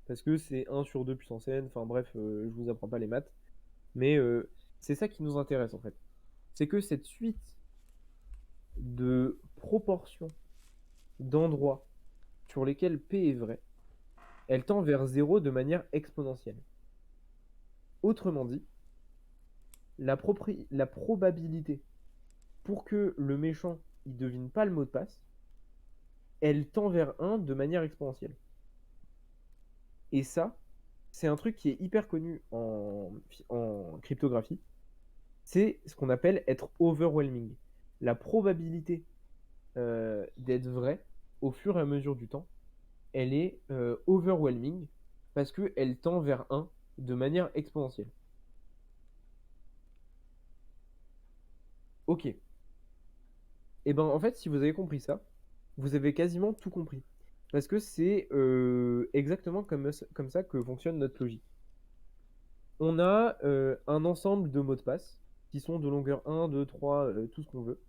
parce que c'est 1 sur 2 puissance n, enfin bref, je vous apprends pas les maths, mais c'est ça qui nous intéresse en fait. C'est que cette suite de proportions d'endroits sur lesquels P est vrai, elle tend vers 0 de manière exponentielle. Autrement dit, la probabilité pour que le méchant il devine pas le mot de passe, elle tend vers 1 de manière exponentielle. Et ça, c'est un truc qui est hyper connu en cryptographie. C'est ce qu'on appelle être overwhelming. La probabilité d'être vrai au fur et à mesure du temps, elle est overwhelming parce qu'elle tend vers 1 de manière exponentielle. Ok. Et ben en fait, si vous avez compris ça, vous avez quasiment tout compris. Parce que c'est exactement comme ça que fonctionne notre logique. On a un ensemble de mots de passe qui sont de longueur 1, 2, 3, tout ce qu'on veut.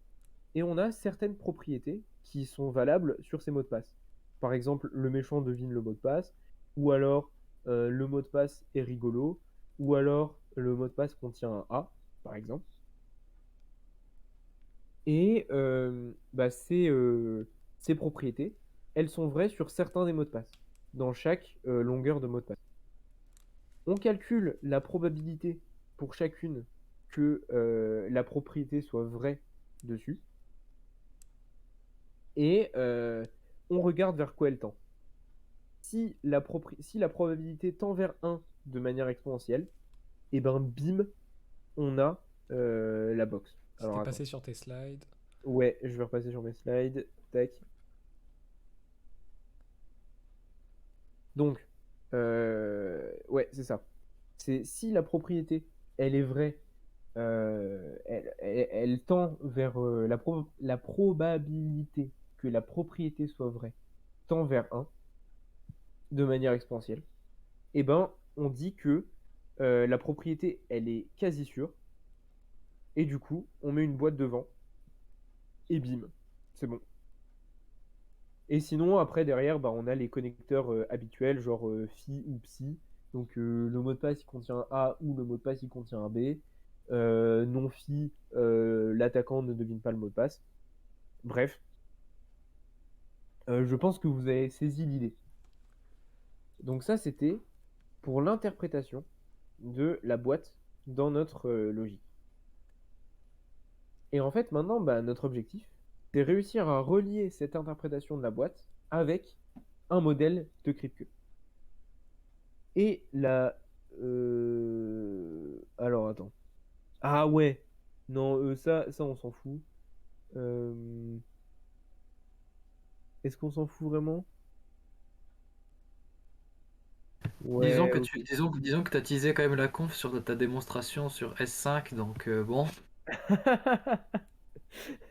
Et on a certaines propriétés qui sont valables sur ces mots de passe. Par exemple, le méchant devine le mot de passe, ou alors le mot de passe est rigolo, ou alors le mot de passe contient un A, par exemple. Et ces propriétés, elles sont vraies sur certains des mots de passe, dans chaque longueur de mot de passe. On calcule la probabilité pour chacune que la propriété soit vraie dessus. Et on regarde vers quoi elle tend. Si la probabilité tend vers 1 de manière exponentielle, et ben bim, on a la box. Si Alors t'es attends. passé sur tes slides. Ouais, je vais repasser sur mes slides. Tac. Donc, ouais, c'est ça. C'est si la propriété, elle est vraie, elle tend vers la probabilité que la propriété soit vraie tend vers 1 de manière exponentielle. Et ben, on dit que la propriété, elle est quasi sûre. Et du coup, on met une boîte devant. Et bim, c'est bon. Et sinon, après, derrière, bah, on a les connecteurs habituels, genre phi ou psi. Donc, le mot de passe, il contient un A ou le mot de passe, il contient un B. Non phi, l'attaquant ne devine pas le mot de passe. Bref. Je pense que vous avez saisi l'idée. Donc ça, c'était pour l'interprétation de la boîte dans notre logique. Et en fait, maintenant, bah, notre objectif, c'est réussir à relier cette interprétation de la boîte avec un modèle de crypto. Et la... Alors, attends. Ah ouais. Non, ça, on s'en fout. Est-ce qu'on s'en fout vraiment? Disons Ouais, que ok. disons que t'as teasé quand même la conf sur ta démonstration sur S5, donc bon.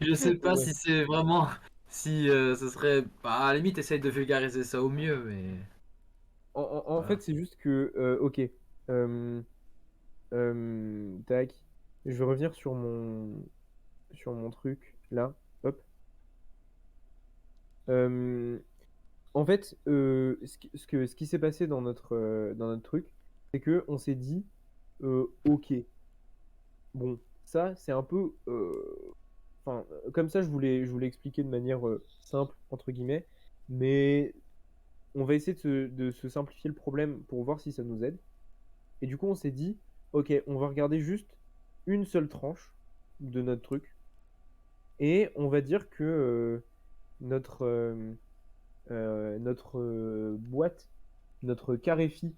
Je sais pas Ouais. si c'est vraiment. Si ce serait. Bah, à la limite, essaye de vulgariser ça au mieux, mais. En Voilà. fait, c'est juste que... ok. Tac. Je vais revenir sur mon truc, là. Hop. Euh, En fait, ce qui s'est passé dans notre truc, c'est que on s'est dit, ok, bon, ça, c'est un peu, enfin, comme ça, je voulais expliquer de manière simple entre guillemets, mais on va essayer de se simplifier le problème pour voir si ça nous aide. Et du coup, on s'est dit, ok, on va regarder juste une seule tranche de notre truc, et on va dire que notre boîte, notre carré phi,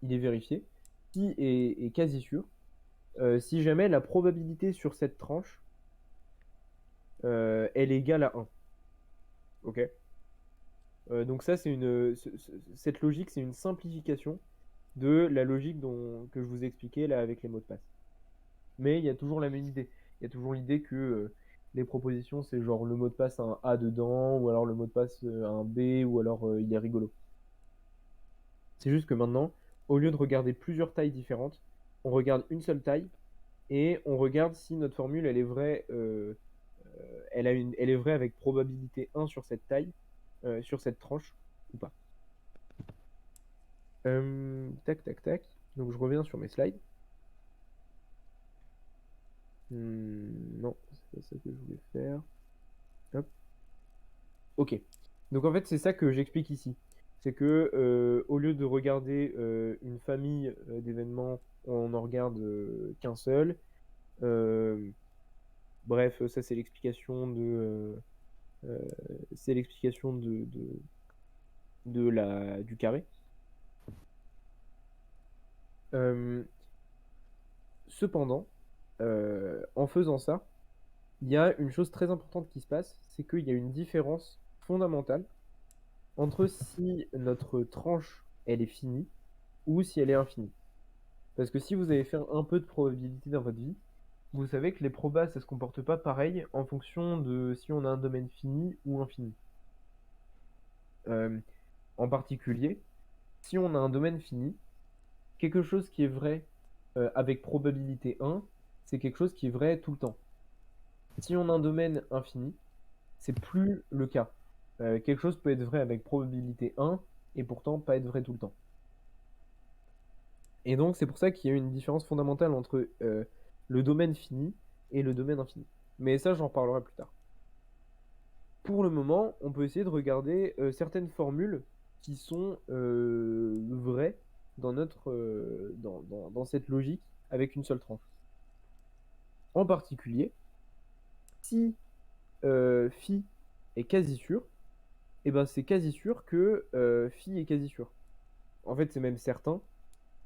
il est vérifié. Phi est quasi sûr. Si jamais la probabilité sur cette tranche, elle est égale à 1. Ok. Donc ça, cette logique, c'est une simplification de la logique que je vous ai expliqué là avec les mots de passe. Mais il y a toujours la même idée. Il y a toujours l'idée que les propositions, c'est genre le mot de passe a un A dedans, ou alors le mot de passe a un B, ou alors il est rigolo. C'est juste que maintenant, au lieu de regarder plusieurs tailles différentes, on regarde une seule taille et on regarde si notre formule elle est vraie, elle est vraie avec probabilité 1 sur cette taille, sur cette tranche ou pas. Tac, tac, tac. Donc je reviens sur mes slides. Non, c'est pas ça que je voulais faire. Hop. Ok. Donc en fait, c'est ça que j'explique ici. C'est que au lieu de regarder une famille d'événements, on en regarde qu'un seul. Bref, ça c'est l'explication du carré. Cependant, en faisant ça, il y a une chose très importante qui se passe, c'est qu'il y a une différence fondamentale entre si notre tranche elle est finie ou si elle est infinie. Parce que si vous avez fait un peu de probabilité dans votre vie, vous savez que les probas ça se comporte pas pareil en fonction de si on a un domaine fini ou infini. En particulier, si on a un domaine fini, quelque chose qui est vrai avec probabilité 1, c'est quelque chose qui est vrai tout le temps. Si on a un domaine infini, c'est plus le cas. Quelque chose peut être vrai avec probabilité 1 et pourtant pas être vrai tout le temps. Et donc c'est pour ça qu'il y a une différence fondamentale entre le domaine fini et le domaine infini. Mais ça, j'en parlerai plus tard. Pour le moment, on peut essayer de regarder certaines formules qui sont vraies dans dans cette logique avec une seule tranche. En particulier, si phi est quasi sûr, et ben c'est quasi sûr que phi est quasi sûr. En fait, c'est même certain,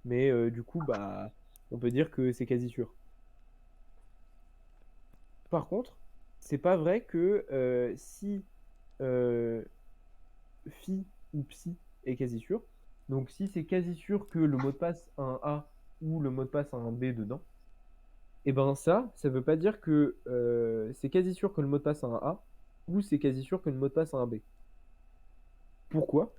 mais du coup, bah, on peut dire que c'est quasi sûr. Par contre, c'est pas vrai que si phi ou psi est quasi sûr, donc si c'est quasi sûr que le mot de passe a un A ou le mot de passe a un B dedans, et ben ça veut pas dire que c'est quasi sûr que le mot de passe a un A ou c'est quasi sûr que le mot de passe a un B. Pourquoi?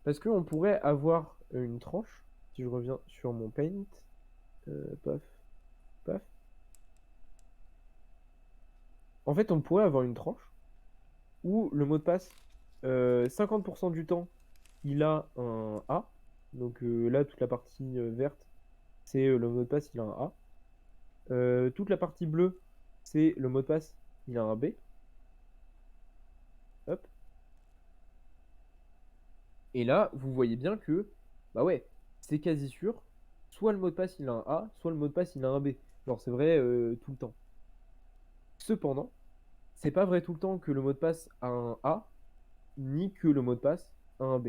Parce qu'on pourrait avoir une tranche, si je reviens sur mon paint, paf, paf. En fait, on pourrait avoir une tranche où le mot de passe, 50% du temps, il a un A. Donc là, toute la partie verte, c'est le mot de passe, il a un A. Toute la partie bleue, c'est le mot de passe, il a un B. Hop. Et là, vous voyez bien que, bah ouais, c'est quasi sûr. Soit le mot de passe, il a un A, soit le mot de passe, il a un B. Genre, c'est vrai tout le temps. Cependant, c'est pas vrai tout le temps que le mot de passe a un A, ni que le mot de passe a un B.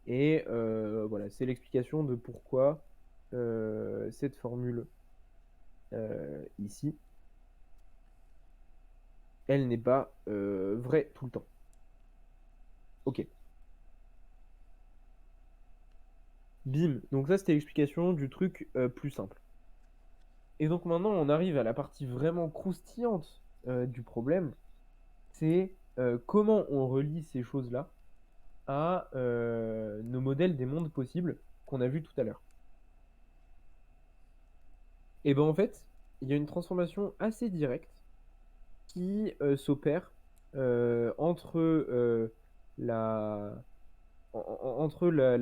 Et voilà, c'est l'explication de pourquoi cette formule ici, elle n'est pas vraie tout le temps. Ok. Bim. Donc ça, c'était l'explication du truc plus simple. Et donc maintenant, on arrive à la partie vraiment croustillante du problème. C'est comment on relie ces choses-là à nos modèles des mondes possibles qu'on a vus tout à l'heure. Et ben en fait, il y a une transformation assez directe qui s'opère entre la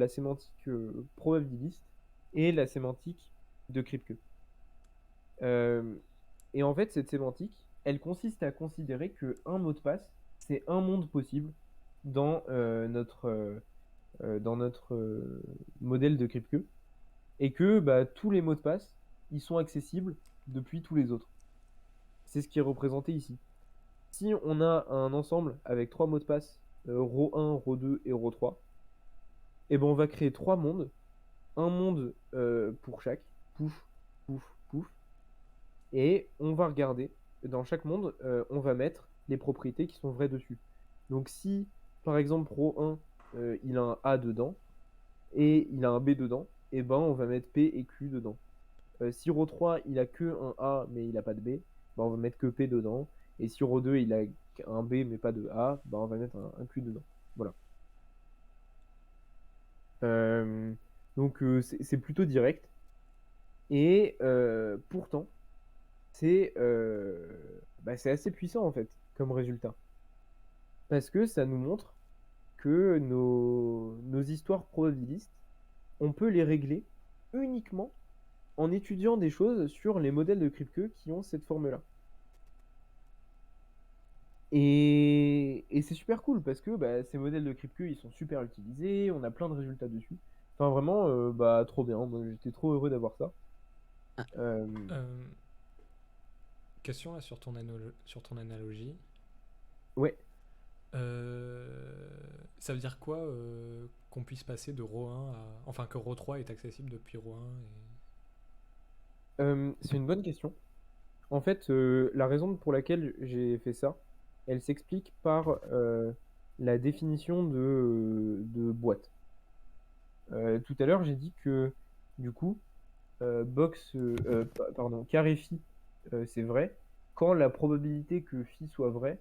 sémantique probabiliste et la sémantique de Kripke. Et en fait, cette sémantique, elle consiste à considérer qu'un mot de passe, c'est un monde possible dans notre modèle de Kripke, et que bah, tous les mots de passe, ils sont accessibles depuis tous les autres. C'est ce qui est représenté ici. Si on a un ensemble avec trois mots de passe, ρ1, ρ2 et ρ3, et ben on va créer trois mondes, un monde pour chaque, pouf, pouf, pouf, et on va regarder, dans chaque monde, on va mettre les propriétés qui sont vraies dessus. Donc si, par exemple, ρ1, il a un A dedans, et il a un B dedans, et ben on va mettre P et Q dedans. Si ρ3, il a que un A, mais il n'a pas de B, ben on va mettre que P dedans. Et si ρ2, il a un B, mais pas de A, ben on va mettre un Q dedans. Voilà. Donc c'est plutôt direct. Et pourtant, c'est assez puissant en fait comme résultat. Parce que ça nous montre que nos histoires probabilistes, on peut les régler uniquement en étudiant des choses sur les modèles de crypto qui ont cette forme-là. Et c'est super cool parce que bah, ces modèles de crypto, ils sont super utilisés, on a plein de résultats dessus. Enfin, vraiment, bah, trop bien. Moi, j'étais trop heureux d'avoir ça. Euh, Euh, question là sur sur ton analogie. ouais. Ça veut dire quoi qu'on puisse passer de Ro 1 à... Enfin, que Ro 3 est accessible depuis Ro 1 C'est une bonne question. En fait, la raison pour laquelle j'ai fait ça, elle s'explique par la définition de boîte. Tout à l'heure, j'ai dit que du coup, carré phi, c'est vrai, quand la probabilité que phi soit vrai,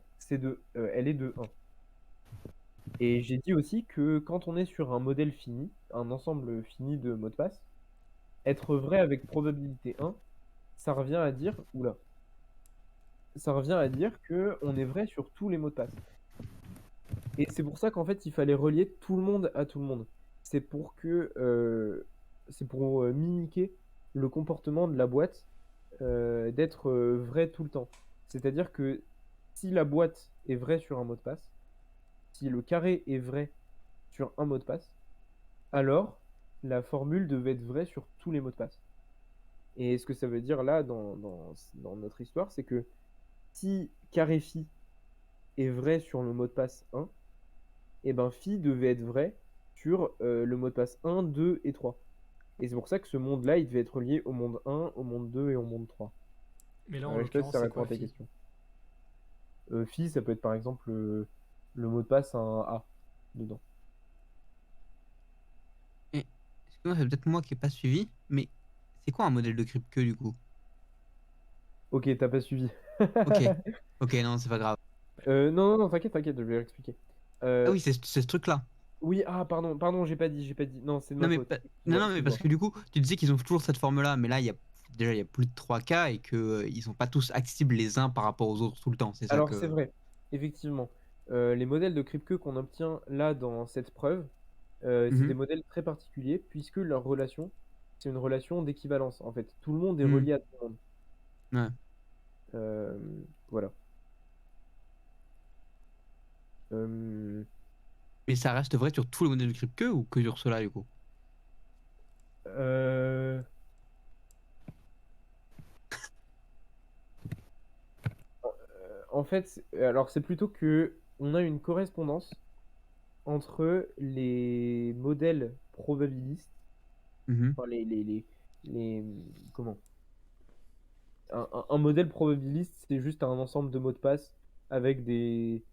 elle est de 1. Et j'ai dit aussi que quand on est sur un modèle fini, un ensemble fini de mots de passe, être vrai avec probabilité 1, ça revient à dire, oula, ça revient à dire que on est vrai sur tous les mots de passe. Et c'est pour ça qu'en fait, il fallait relier tout le monde à tout le monde. C'est pour mimiquer le comportement de la boîte d'être vrai tout le temps. C'est-à-dire que si la boîte est vraie sur un mot de passe, si le carré est vrai sur un mot de passe, alors la formule devait être vraie sur tous les mots de passe. Et ce que ça veut dire là dans notre histoire, c'est que si carré phi est vrai sur le mot de passe 1, et ben phi devait être vrai sur le mot de passe 1, 2 et 3. Et c'est pour ça que ce monde-là, il devait être lié au monde 1, au monde 2 et au monde 3. Mais là, en Je sais pas si l'occurrence, ça c'est répond quoi à ta Phi? question. Phi, ça peut être par exemple le mot de passe un A dedans. Et, excuse-moi, c'est peut-être moi qui n'ai pas suivi, mais c'est quoi un modèle de crypto du coup? Ok, t'as pas suivi. Ok, ok, non, c'est pas grave. Non, non, t'inquiète, t'inquiète, je vais expliquer. Ah Euh, oui, c'est ce truc-là. oui, pardon, j'ai pas dit. Non, c'est de Non ma mais, faute. non, Excuse-moi, non, mais excuse-moi. parce que du coup, tu disais qu'ils ont toujours cette forme-là, mais là, déjà, il y a plus de 3 cas et que ils sont pas tous accessibles les uns par rapport aux autres tout le temps. C'est ça Alors, c'est que. vrai, effectivement. Les modèles de crypto qu'on obtient là dans cette preuve, c'est des Mhm. modèles très particuliers puisque leur relation, c'est une relation d'équivalence. En fait, tout le monde est Mhm. relié à tout le monde. Ouais. Euh, voilà. Euh, Mais ça reste vrai sur tous les modèles de crypto ou que sur ceux-là du coup? euh, En fait, alors c'est plutôt que on a une correspondance entre les modèles probabilistes, Mhm. enfin les- comment? Un modèle probabiliste, c'est juste un ensemble de mots de passe avec des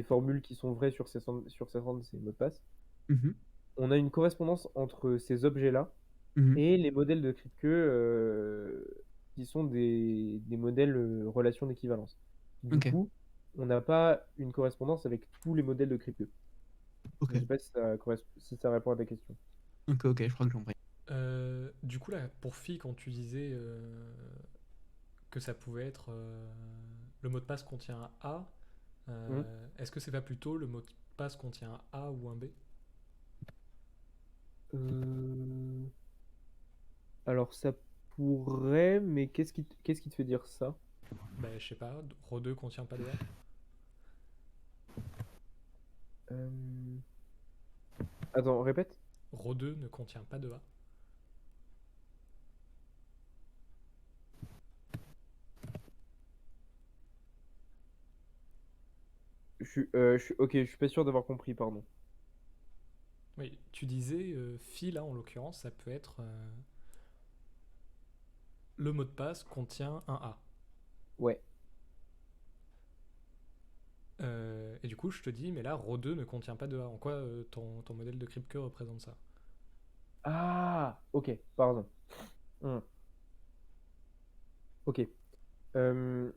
formules qui sont vraies sur certains de ces mots de passe. Mhm. On a une correspondance entre ces objets-là Mhm. et les modèles de Kripke qui sont des modèles relations d'équivalence. Du Ok, coup, on n'a pas une correspondance avec tous les modèles de Kripke. ok, Je sais pas si ça répond à ta question. ok, je crois que j'ai compris. Du coup, là, pour Phi, quand tu disais que ça pouvait être... le mot de passe contient un A, Hmm. est-ce que c'est pas plutôt le mot de passe contient un A ou un B? Euh, Alors ça pourrait, mais qu'est-ce qui te fait dire ça? Ben, je sais pas, Ro 2 contient pas de A. Euh, Attends, répète. Ro 2 ne contient pas de A. Ok, je suis pas sûr d'avoir compris, pardon. Oui, tu disais Phi, là, en l'occurrence, ça peut être... le mot de passe contient un A. Ouais. Et du coup, je te dis, mais là, Ro 2 ne contient pas de A. En quoi ton modèle de Kripke représente ça? Ah, ok, pardon. Hmm, ok. Euh,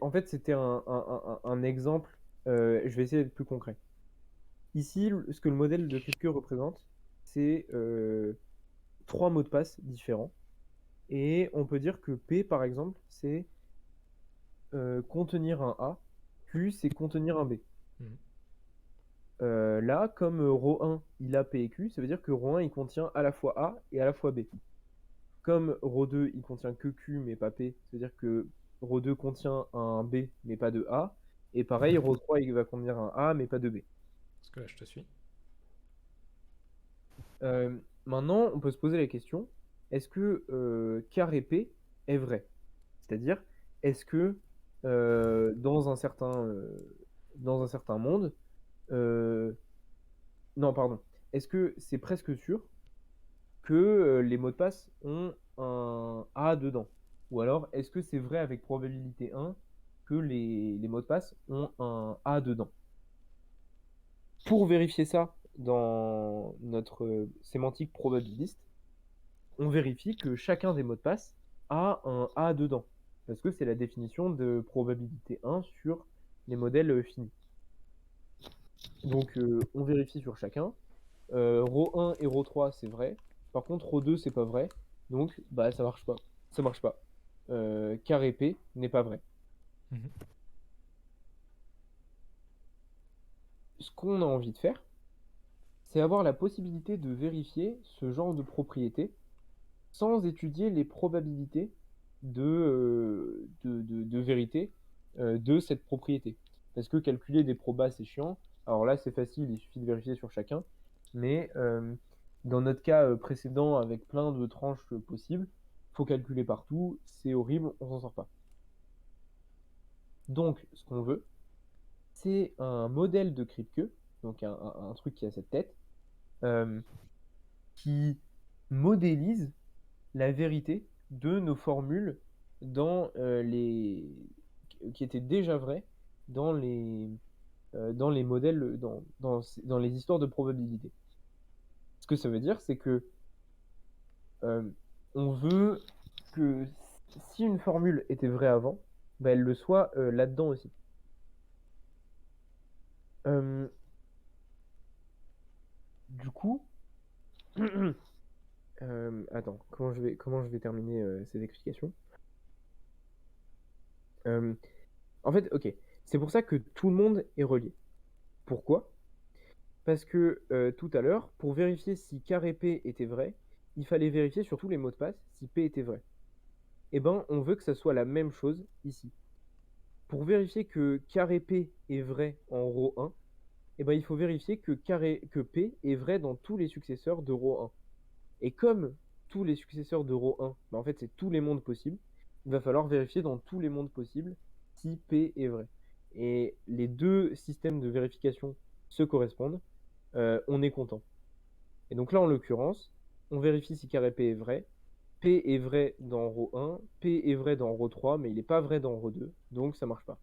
En fait, c'était un exemple. Je vais essayer d'être plus concret. Ici, ce que le modèle de Kripke représente, c'est trois mots de passe différents. Et on peut dire que P, par exemple, c'est contenir un A, Q, c'est contenir un B. Mhm. là, comme ρ1 il a P et Q, ça veut dire que ρ1 il contient à la fois A et à la fois B. Comme ρ2 il contient que Q mais pas P, ça veut dire que ρ2 contient un B mais pas de A. Et pareil, ρ3 il va contenir un A mais pas de B. Parce que là, je te suis. Maintenant, on peut se poser la question, est-ce que carré P est vrai? C'est-à-dire, est-ce que dans un certain monde, non, pardon, est-ce que c'est presque sûr que les mots de passe ont un A dedans? Ou alors, est-ce que c'est vrai avec probabilité 1 que les mots de passe ont un A dedans? Pour vérifier ça dans notre sémantique probabiliste, on vérifie que chacun des mots de passe a un A dedans. Parce que c'est la définition de probabilité 1 sur les modèles finis. Donc on vérifie sur chacun. ρ1 et ρ3 c'est vrai. Par contre ρ2 c'est pas vrai. Donc bah ça marche pas. Ça marche pas. Carré P n'est pas vrai. Mhm. Ce qu'on a envie de faire, c'est avoir la possibilité de vérifier ce genre de propriété sans étudier les probabilités de vérité de cette propriété. Parce que calculer des probas, c'est chiant. Alors là, c'est facile, il suffit de vérifier sur chacun. Mais dans notre cas précédent, avec plein de tranches possibles, faut calculer partout, c'est horrible, on s'en sort pas. Donc, ce qu'on veut, c'est un modèle de Kripke, donc un truc qui a cette tête, qui modélise la vérité de nos formules dans qui étaient déjà vraies dans les modèles, dans les histoires de probabilité. Ce que ça veut dire, c'est que on veut que si une formule était vraie avant, bah, elle le soit là-dedans aussi. Du coup, attends, comment je vais terminer cette explication? En fait, ok, c'est pour ça que tout le monde est relié. Pourquoi? Parce que tout à l'heure, pour vérifier si carré P était vrai, il fallait vérifier sur tous les mots de passe si P était vrai. Eh ben, on veut que ça soit la même chose ici. Pour vérifier que carré P est vrai en ρ 1, eh ben, il faut vérifier que P est vrai dans tous les successeurs de ρ 1. Et comme tous les successeurs de ρ 1, ben, en fait, c'est tous les mondes possibles, il va falloir vérifier dans tous les mondes possibles si P est vrai. Et les deux systèmes de vérification se correspondent, on est content. Et donc là, en l'occurrence, on vérifie si carré P est vrai. P est vrai dans ρ 1, P est vrai dans ρ 3, mais il n'est pas vrai dans ρ 2, donc ça marche pas.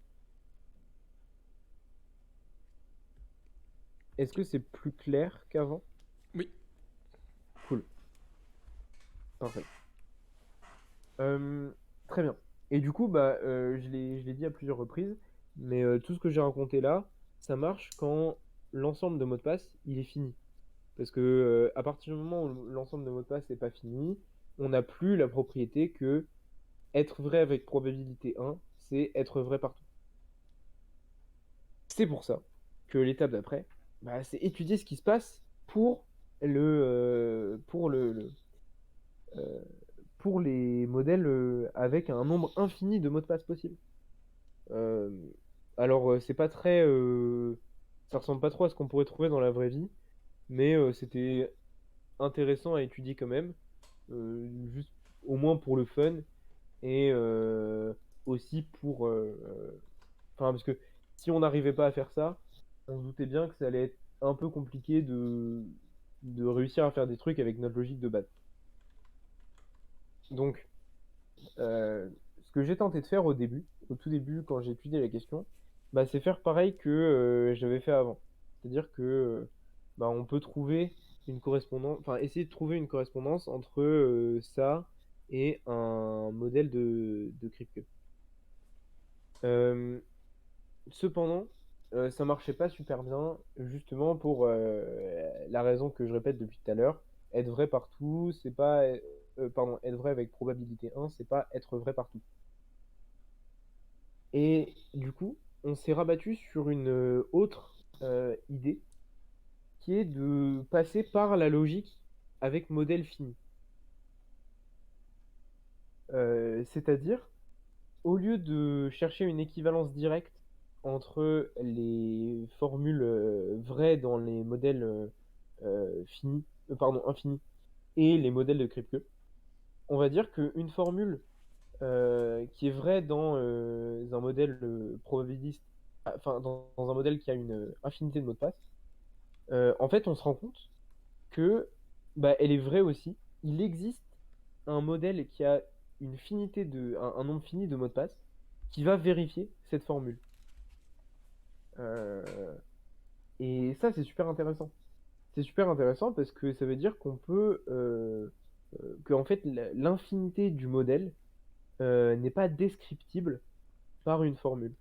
Est-ce que c'est plus clair qu'avant? Oui. Cool. Parfait. Très bien. Et du coup, bah, je l'ai dit à plusieurs reprises, mais tout ce que j'ai raconté là, ça marche quand l'ensemble de mots de passe, il est fini. Parce que à partir du moment où l'ensemble de mots de passe n'est pas fini, on n'a plus la propriété que être vrai avec probabilité 1, c'est être vrai partout. C'est pour ça que l'étape d'après, bah, c'est étudier ce qui se passe pour euh, pour les modèles avec un nombre infini de mots de passe possibles. Euh, alors, c'est pas très. Ça ressemble pas trop à ce qu'on pourrait trouver dans la vraie vie, mais c'était intéressant à étudier quand même, juste au moins pour le fun, et aussi pour. Enfin, parce que si on n'arrivait pas à faire ça, on se doutait bien que ça allait être un peu compliqué de réussir à faire des trucs avec notre logique de base. Donc, ce que j'ai tenté de faire au tout début, quand j'ai étudié la question, bah, c'est faire pareil que j'avais fait avant. C'est-à-dire que bah, on peut trouver une correspondance, enfin essayer de trouver une correspondance entre ça et un modèle de Kripke. Cependant, ça marchait pas super bien, justement pour la raison que je répète depuis tout à l'heure. Être vrai partout, c'est pas. Pardon, être vrai avec probabilité 1, c'est pas être vrai partout. Et du coup, on s'est rabattu sur une autre idée qui est de passer par la logique avec modèle fini. C'est-à-dire, au lieu de chercher une équivalence directe entre les formules vraies dans les modèles infinis et les modèles de Kripke, on va dire qu'une formule qui est vraie dans un modèle probabiliste, enfin dans un modèle qui a une infinité de mots de passe, en fait, on se rend compte que bah, elle est vraie aussi. Il existe un modèle qui a un nombre fini de mots de passe qui va vérifier cette formule. Euh, et ça, c'est super intéressant. C'est super intéressant parce que ça veut dire qu'on peut, que en fait, l'infinité du modèle n'est pas descriptible par une formule.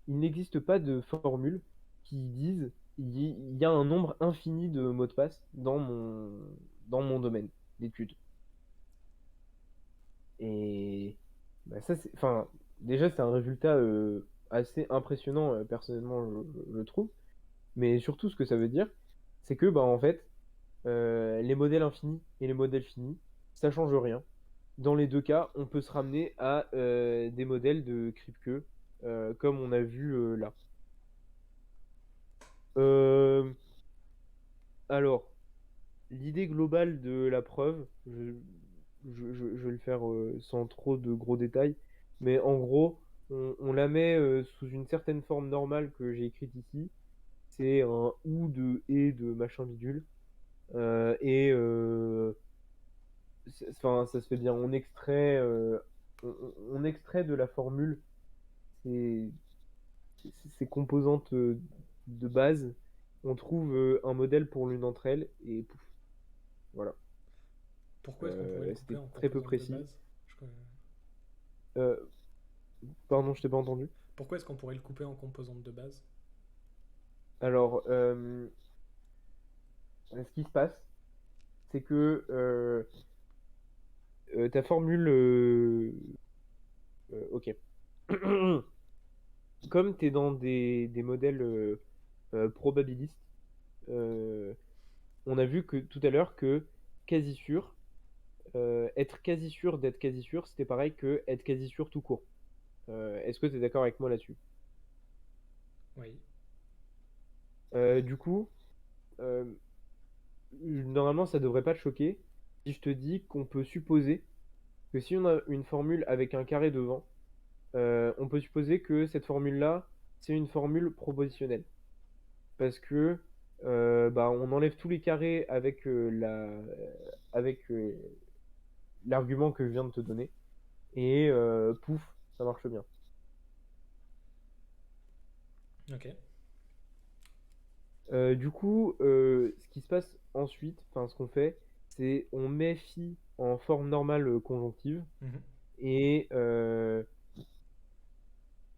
Il n'existe pas de formule qui disent il y a un nombre infini de mots de passe dans mon domaine d'études. Et bah, ça, enfin, déjà, c'est un résultat assez impressionnant, personnellement, je trouve. Mais surtout, ce que ça veut dire, c'est que, bah, en fait, les modèles infinis et les modèles finis, ça change rien. Dans les deux cas, on peut se ramener à des modèles de Kripke, comme on a vu là. Euh, alors, l'idée globale de la preuve, je vais le faire sans trop de gros détails, mais en gros, on la met sous une certaine forme normale que j'ai écrite ici. C'est un ou de et de machin bidule. Et enfin, ça se fait bien. On extrait de la formule ces, ces composantes de base. On trouve un modèle pour l'une d'entre elles et pouf, voilà. Pourquoi est-ce qu'on pourrait le couper C'était en très peu composantes de précis. base? Euh, Pardon, je t'ai pas entendu. Pourquoi est-ce qu'on pourrait le couper en composantes de base? Alors, ce qui se passe, c'est que ta formule, ok. Comme tu es dans des modèles probabilistes, euh, on a vu que tout à l'heure que quasi sûr, être quasi sûr d'être quasi sûr, c'était pareil que être quasi sûr tout court. Est-ce que tu es d'accord avec moi là-dessus? Oui. Du coup, euh, normalement, ça devrait pas te choquer si je te dis qu'on peut supposer que si on a une formule avec un carré devant, on peut supposer que cette formule-là, c'est une formule propositionnelle. Parce que bah, on enlève tous les carrés avec avec l'argument que je viens de te donner. Et pouf, ça marche bien. Ok. Du coup, ce qui se passe ensuite, enfin ce qu'on fait, c'est on met phi en forme normale conjonctive Mhm. et,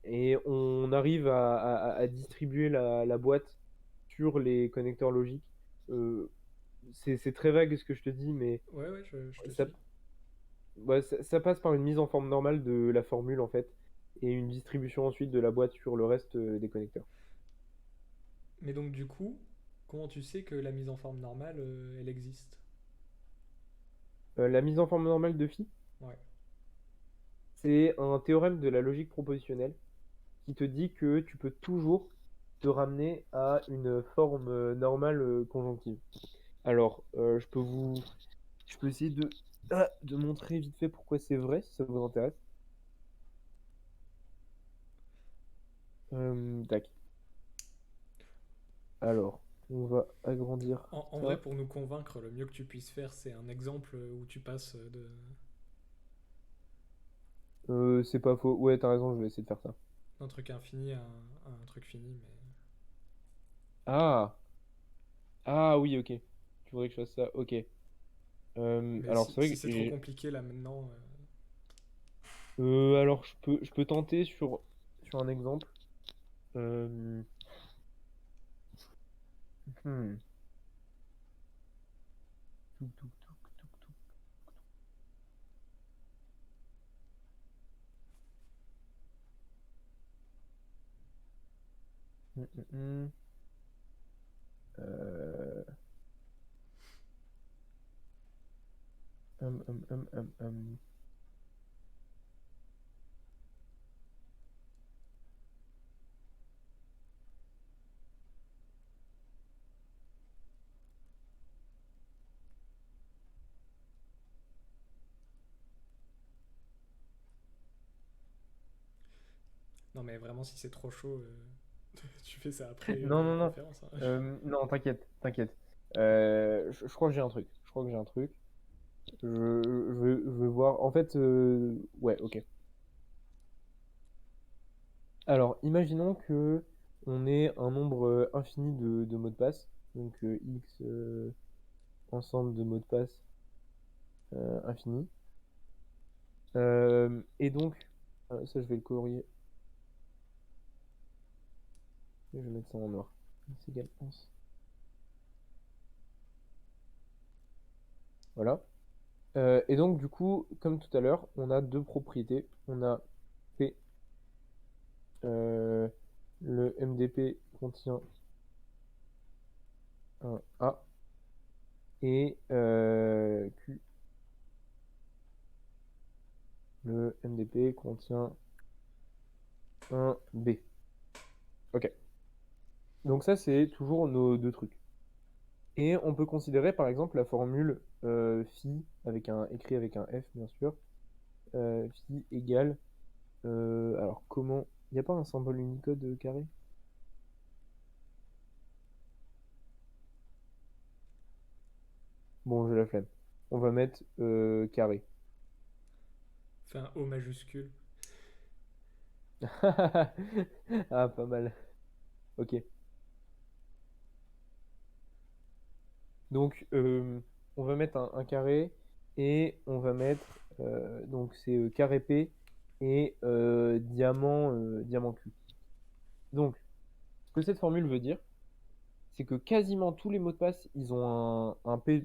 et on arrive à distribuer la boîte sur les connecteurs logiques. Euh, c'est très vague ce que je te dis, mais Ouais, ouais, je te ça, suis. bah, ça passe par une mise en forme normale de la formule en fait, et une distribution ensuite de la boîte sur le reste des connecteurs. Mais donc, du coup, comment tu sais que la mise en forme normale, elle existe? La mise en forme normale de phi, Ouais. c'est un théorème de la logique propositionnelle qui te dit que tu peux toujours te ramener à une forme normale conjonctive. Alors, je peux essayer de montrer vite fait pourquoi c'est vrai, si ça vous intéresse. Tac. Alors, on va agrandir En vrai, ça. pour nous convaincre, le mieux que tu puisses faire, c'est un exemple où tu passes C'est pas faux. Ouais, t'as raison, je vais essayer de faire ça. d'un truc infini à un truc fini. Mais... Ah! Ah oui, ok. Tu voudrais que je fasse ça? Ok. Mais Alors, c'est si vrai que c'est trop compliqué là maintenant. alors, je peux tenter sur un exemple. Euh, hmm. Touc, touc, touc, touc, touc. Hmm, hmm, hmm. Euh, hum, hum, hum, hum, hum. Non, mais vraiment, si c'est trop chaud, tu fais ça après Non, non, la non. conférence, hein. Non, t'inquiète, t'inquiète. Je crois que j'ai un truc. Je crois que j'ai un truc. Je veux voir. En fait, ouais, ok. Alors, imaginons que on ait un nombre infini de mots de passe. Donc, x ensemble de mots de passe infini. Et donc, ça, je vais le colorier. Je vais mettre ça en noir. C'est égal 11. Voilà. Et donc, du coup, comme tout à l'heure, on a deux propriétés. On a P. euh, le MDP contient un A. Et Q. Le MDP contient un B. Ok. Donc ça, c'est toujours nos deux trucs. Et on peut considérer par exemple la formule phi, écrit avec un F bien sûr, phi égale, alors comment, il n'y a pas un symbole Unicode carré? Bon, j'ai la flemme. On va mettre carré. Fais un O majuscule. Ah, pas mal. Ok. Donc, on va mettre un carré et on va mettre, donc c'est carré P et diamant Q. Donc, ce que cette formule veut dire, c'est que quasiment tous les mots de passe, ils ont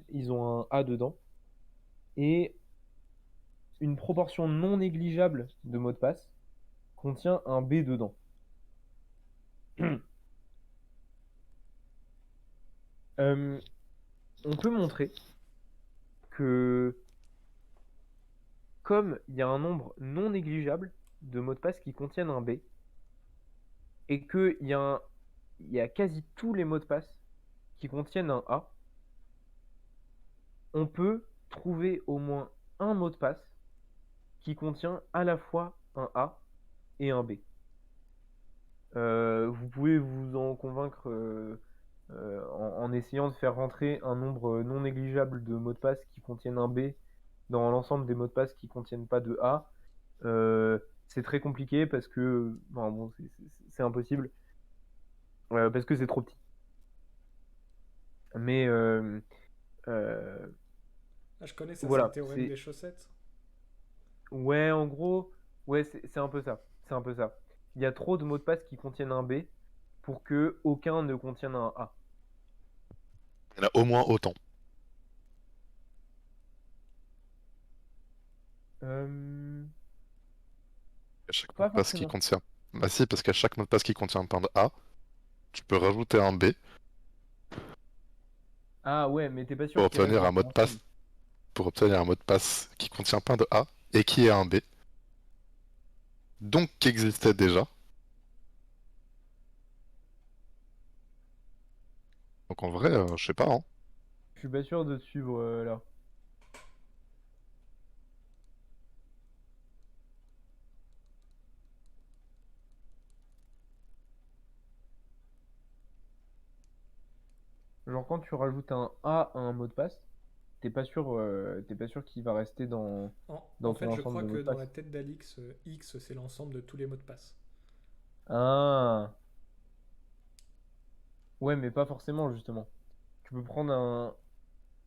ils ont un A dedans et une proportion non négligeable de mots de passe contient un B dedans. On peut montrer que comme il y a un nombre non négligeable de mots de passe qui contiennent un B et qu'il y a quasi tous les mots de passe qui contiennent un A, on peut trouver au moins un mot de passe qui contient à la fois un A et un B. Vous pouvez vous en convaincre en essayant de faire rentrer un nombre non négligeable de mots de passe qui contiennent un B dans l'ensemble des mots de passe qui contiennent pas de A. C'est très compliqué parce que bon, c'est impossible parce que c'est trop petit. Mais euh, Ah, je connais ça, c'est le voilà, théorème des chaussettes. ouais, en gros, ouais, c'est un peu ça. C'est un peu ça. Il y a trop de mots de passe qui contiennent un B pour que aucun ne contienne un A. Il y en a au moins autant. Euh, À chaque mot Pas de passe qui forcément. contient. Bah si, parce qu'à chaque mot de passe qui contient un de A, tu peux rajouter un B Ah ouais, mais t'es pas pour sûr qu'ils restent obtenir dans un mot de passe l'ensemble. pour obtenir un mot de passe qui contient pas de A et qui est un B, donc qui existait déjà. Donc en vrai, je sais pas, hein. Je suis pas sûr de te suivre là. Genre quand tu rajoutes un A à un mot de passe, t'es pas sûr qu'il va rester En dans ton fait, je ensemble crois de mots que de dans la passe. tête d'Alix, X, c'est l'ensemble de tous les mots de passe. Ah, ouais, mais pas forcément justement. Tu peux prendre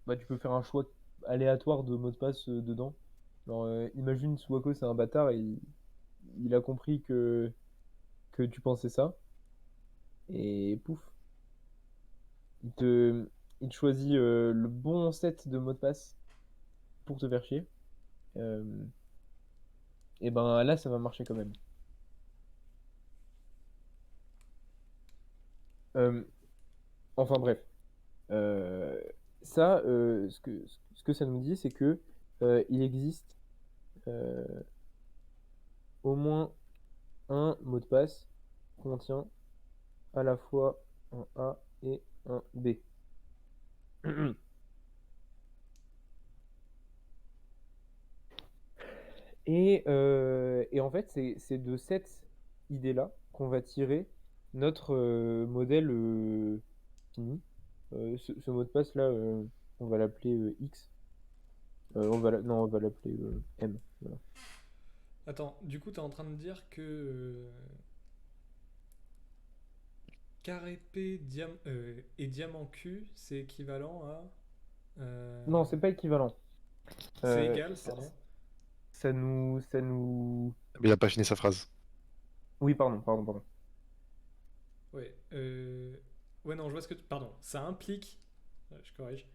bah tu peux faire un choix aléatoire de mots de passe dedans. Genre, imagine Suwako c'est un bâtard et il a compris que tu pensais ça et pouf, il te, il te choisit le bon set de mots de passe pour te faire chier. Euh, et ben là, ça va marcher quand même. Euh, enfin bref, Euh, ça, ce que ça nous dit, c'est que il existe au moins un mot de passe qui contient à la fois un A et un B. Et en fait, c'est de cette idée-là qu'on va tirer notre modèle fini. Ce mot de passe-là, on va l'appeler X. Non, on va l'appeler M. Voilà. Attends, du coup, t'es en train de dire que carré P et diamant Q, c'est équivalent à. Non, c'est pas équivalent. C'est Euh, égal, ça, pardon. ça nous... Mais il a pas fini sa phrase. Oui, pardon. Ouais. Ouais, non, je vois ce que tu. Pardon, ça implique. Je corrige.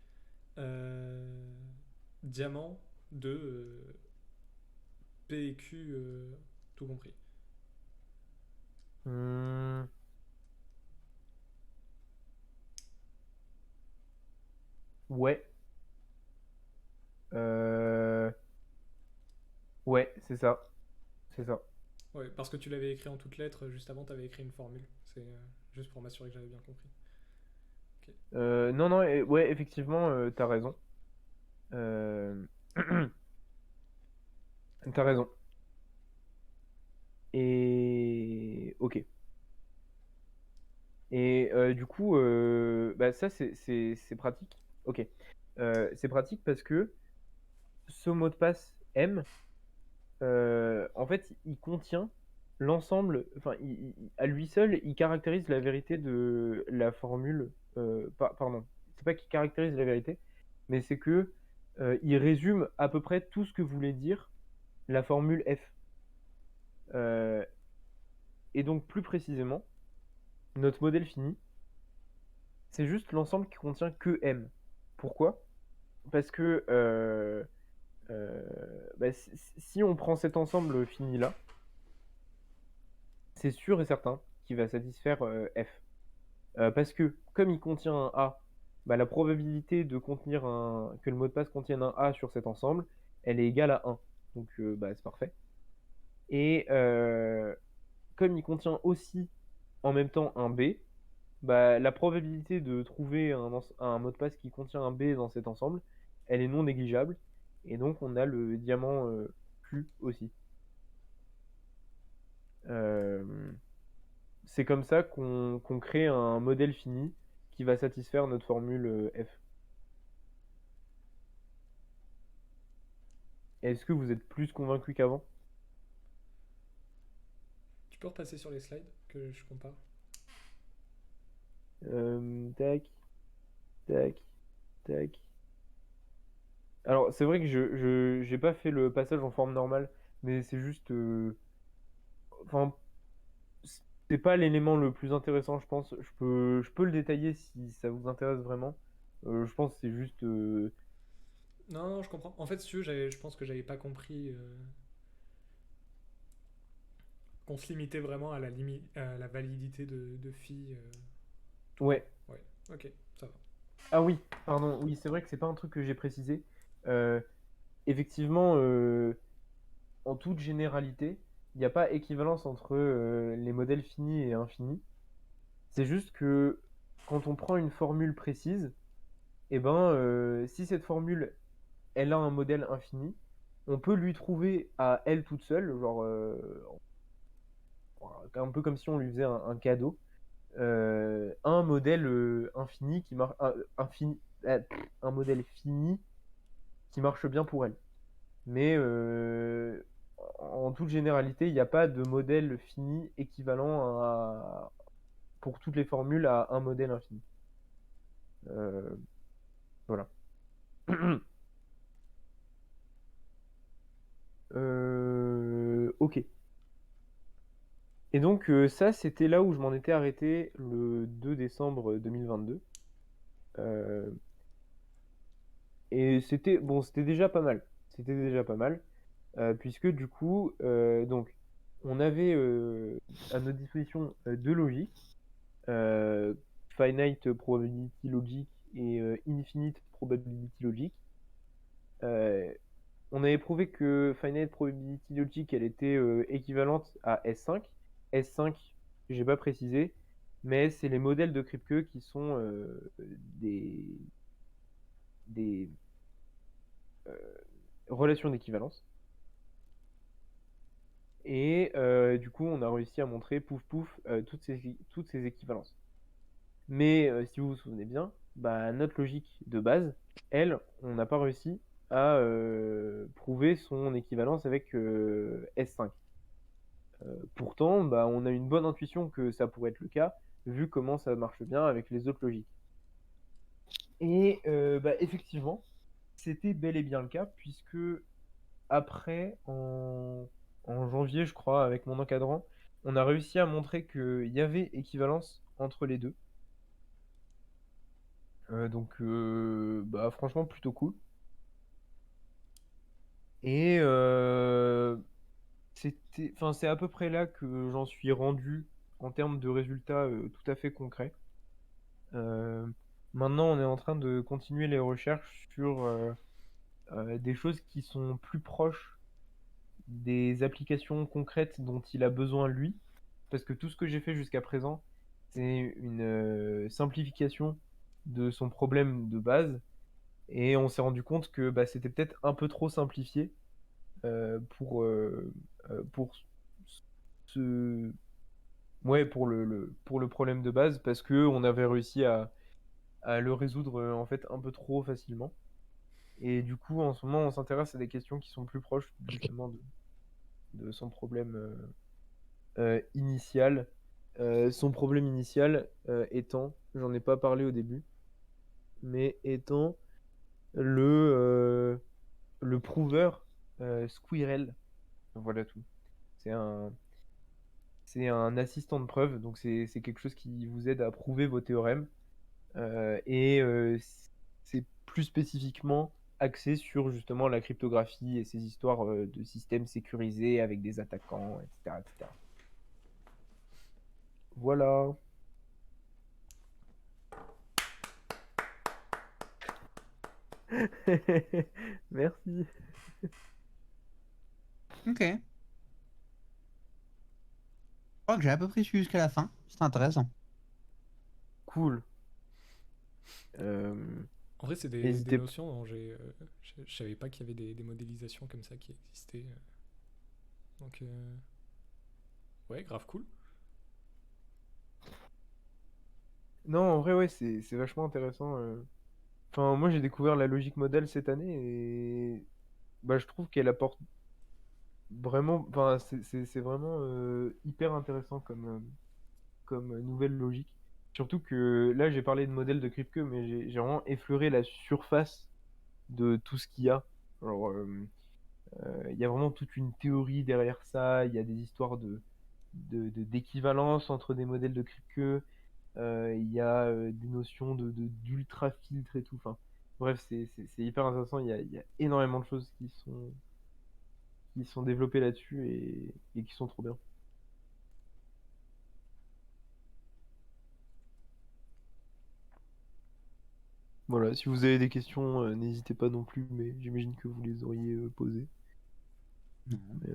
euh, Diamant de P et Q, tout compris. Hmm, ouais. Euh, Ouais, c'est ça. C'est ça. Ouais, parce que tu l'avais écrit en toutes lettres, juste avant, t'avais écrit une formule. C'est juste pour m'assurer que j'avais bien compris. Ok. Non, ouais, effectivement, t'as raison. Euh, T'as raison. Et ok. Et du coup, bah ça c'est pratique. Ok. C'est pratique parce que ce mot de passe M, en fait, il contient l'ensemble. Enfin, à lui seul, il caractérise la vérité de la formule. Pardon. C'est pas qu'il caractérise la vérité, mais c'est que il résume à peu près tout ce que voulait dire la formule F. Euh, et donc plus précisément, notre modèle fini, c'est juste l'ensemble qui contient que M. Pourquoi? Parce que euh, bah, si on prend cet ensemble fini là, c'est sûr et certain qu'il va satisfaire F. Parce que comme il contient un A, bah, la probabilité de contenir que le mot de passe contienne un A sur cet ensemble, elle est égale à 1. Donc bah, c'est parfait. Et comme il contient aussi en même temps un B, bah, la probabilité de trouver un mot de passe qui contient un B dans cet ensemble, elle est non négligeable. Et donc on a le diamant Q aussi. Euh, c'est comme ça qu'on crée un modèle fini qui va satisfaire notre formule F. Est-ce que vous êtes plus convaincu qu'avant? Tu peux repasser sur les slides que je compare? Tac, tac, tac. Alors c'est vrai que j'ai pas fait le passage en forme normale, mais c'est juste... Enfin, c'est pas l'élément le plus intéressant, je pense. Je peux le détailler si ça vous intéresse vraiment. Je pense que c'est juste. Non, non, je comprends. En fait, si tu veux, je pense que j'avais pas compris qu'on se limitait vraiment à à la validité de phi tout court. Ouais. Ouais, ok, ça va. Ah oui, pardon. Oui, c'est vrai que c'est pas un truc que j'ai précisé. Euh, Effectivement, en toute généralité, il n'y a pas équivalence entre les modèles finis et infinis. C'est juste que quand on prend une formule précise, eh ben, si cette formule elle a un modèle infini, on peut lui trouver à elle toute seule, genre un peu comme si on lui faisait un cadeau, un modèle infini qui marche, un modèle fini qui marche bien pour elle. Mais en toute généralité, il n'y a pas de modèle fini équivalent pour toutes les formules à un modèle infini. Euh, voilà. Ok. Et donc ça, c'était là où je m'en étais arrêté le 2 décembre 2022. Euh, et c'était bon, c'était déjà pas mal. C'était déjà pas mal, puisque du coup, donc, on avait à notre disposition deux logiques, euh, finite probability logic et infinite probability logic. Euh, on avait prouvé que Finite Probability Logic, elle était équivalente à S5. S5, j'ai pas précisé, mais c'est les modèles de Kripke qui sont des euh, relations d'équivalence. Et du coup, on a réussi à montrer pouf pouf toutes ces équivalences. Mais si vous vous souvenez bien, bah, notre logique de base, elle, on n'a pas réussi à prouver son équivalence avec S5. Pourtant, bah, on a une bonne intuition que ça pourrait être le cas, vu comment ça marche bien avec les autres logiques. Et bah, effectivement, c'était bel et bien le cas, puisque après, en janvier, je crois, avec mon encadrant, on a réussi à montrer qu'il y avait équivalence entre les deux. Donc, bah, franchement, plutôt cool. Et c'est à peu près là que j'en suis rendu en termes de résultats tout à fait concrets. Maintenant, on est en train de continuer les recherches sur des choses qui sont plus proches des applications concrètes dont il a besoin lui. Parce que tout ce que j'ai fait jusqu'à présent, c'est une simplification de son problème de base. Et on s'est rendu compte que bah, c'était peut-être un peu trop simplifié pour ce, ouais, pour le problème de base, parce que on avait réussi à le résoudre en fait un peu trop facilement. Et du coup, en ce moment, on s'intéresse à des questions qui sont plus proches justement de son problème initial. Son problème initial étant, j'en ai pas parlé au début, mais étant le prouveur Squirrel. Voilà tout. C'est un, c'est un assistant de preuve, donc c'est quelque chose qui vous aide à prouver vos théorèmes. Et c'est plus spécifiquement axé sur justement la cryptographie et ces histoires de systèmes sécurisés avec des attaquants, etc., etc. Voilà. Merci. Ok. Je crois que j'ai à peu près suivi jusqu'à la fin. C'est intéressant. Cool. Euh, En vrai, c'est des N'hésitez notions dont je savais pas qu'il y avait des modélisations comme ça qui existaient. Donc, ouais, grave cool. Non, en vrai, ouais, c'est vachement intéressant. Enfin, moi, j'ai découvert la logique modèle cette année et bah, je trouve qu'elle apporte vraiment. Enfin, c'est vraiment hyper intéressant comme nouvelle logique. Surtout que là, j'ai parlé de modèle de Kripke, mais j'ai vraiment effleuré la surface de tout ce qu'il y a. Alors, il y a vraiment toute une théorie derrière ça. Il y a des histoires d'équivalence entre des modèles de Kripke. Il y a des notions d'ultra-filtre et tout. Enfin, bref, c'est hyper intéressant. Il y a énormément de choses qui sont développées là-dessus et qui sont trop bien. Voilà, si vous avez des questions, n'hésitez pas non plus, mais j'imagine que vous les auriez posées. Non. Mais,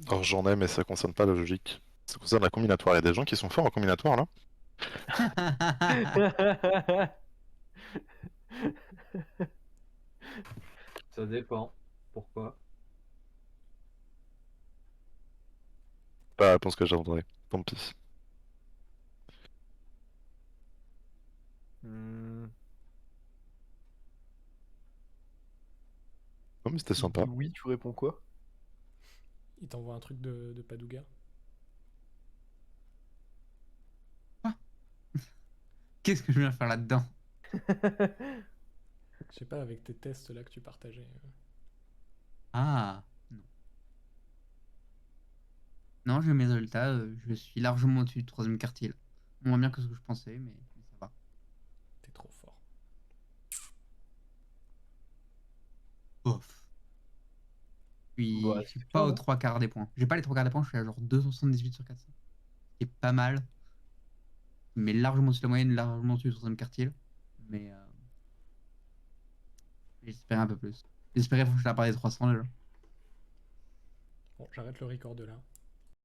Alors j'en ai, mais ça concerne pas la logique. Ça concerne la combinatoire. Il y a des gens qui sont forts en combinatoire là. Ça dépend. Pourquoi? Pas la réponse que j'attendrais. Tant pis. Hmm, Oh, mais c'était il dit sympa. oui, tu réponds quoi? Il t'envoie un truc de Padouga. Qu'est-ce que je viens faire là-dedans? Je sais pas, avec tes tests là que tu partageais. Ah, non. Non, j'ai mes résultats. Je suis largement au-dessus du troisième quartile. Moins bien que ce que je pensais, mais ça va. T'es trop fort. Bof. Bah, Je suis c'est pas bien, aux non? trois quarts des points. J'ai pas les trois quarts des points, je suis à genre 278 sur 400. Ce qui est pas mal. Mais largement au-dessus de la moyenne, largement au-dessus du troisième quartile. Mais J'espérais un peu plus. J'espérais que la part des 300 déjà. Bon, j'arrête le record de là.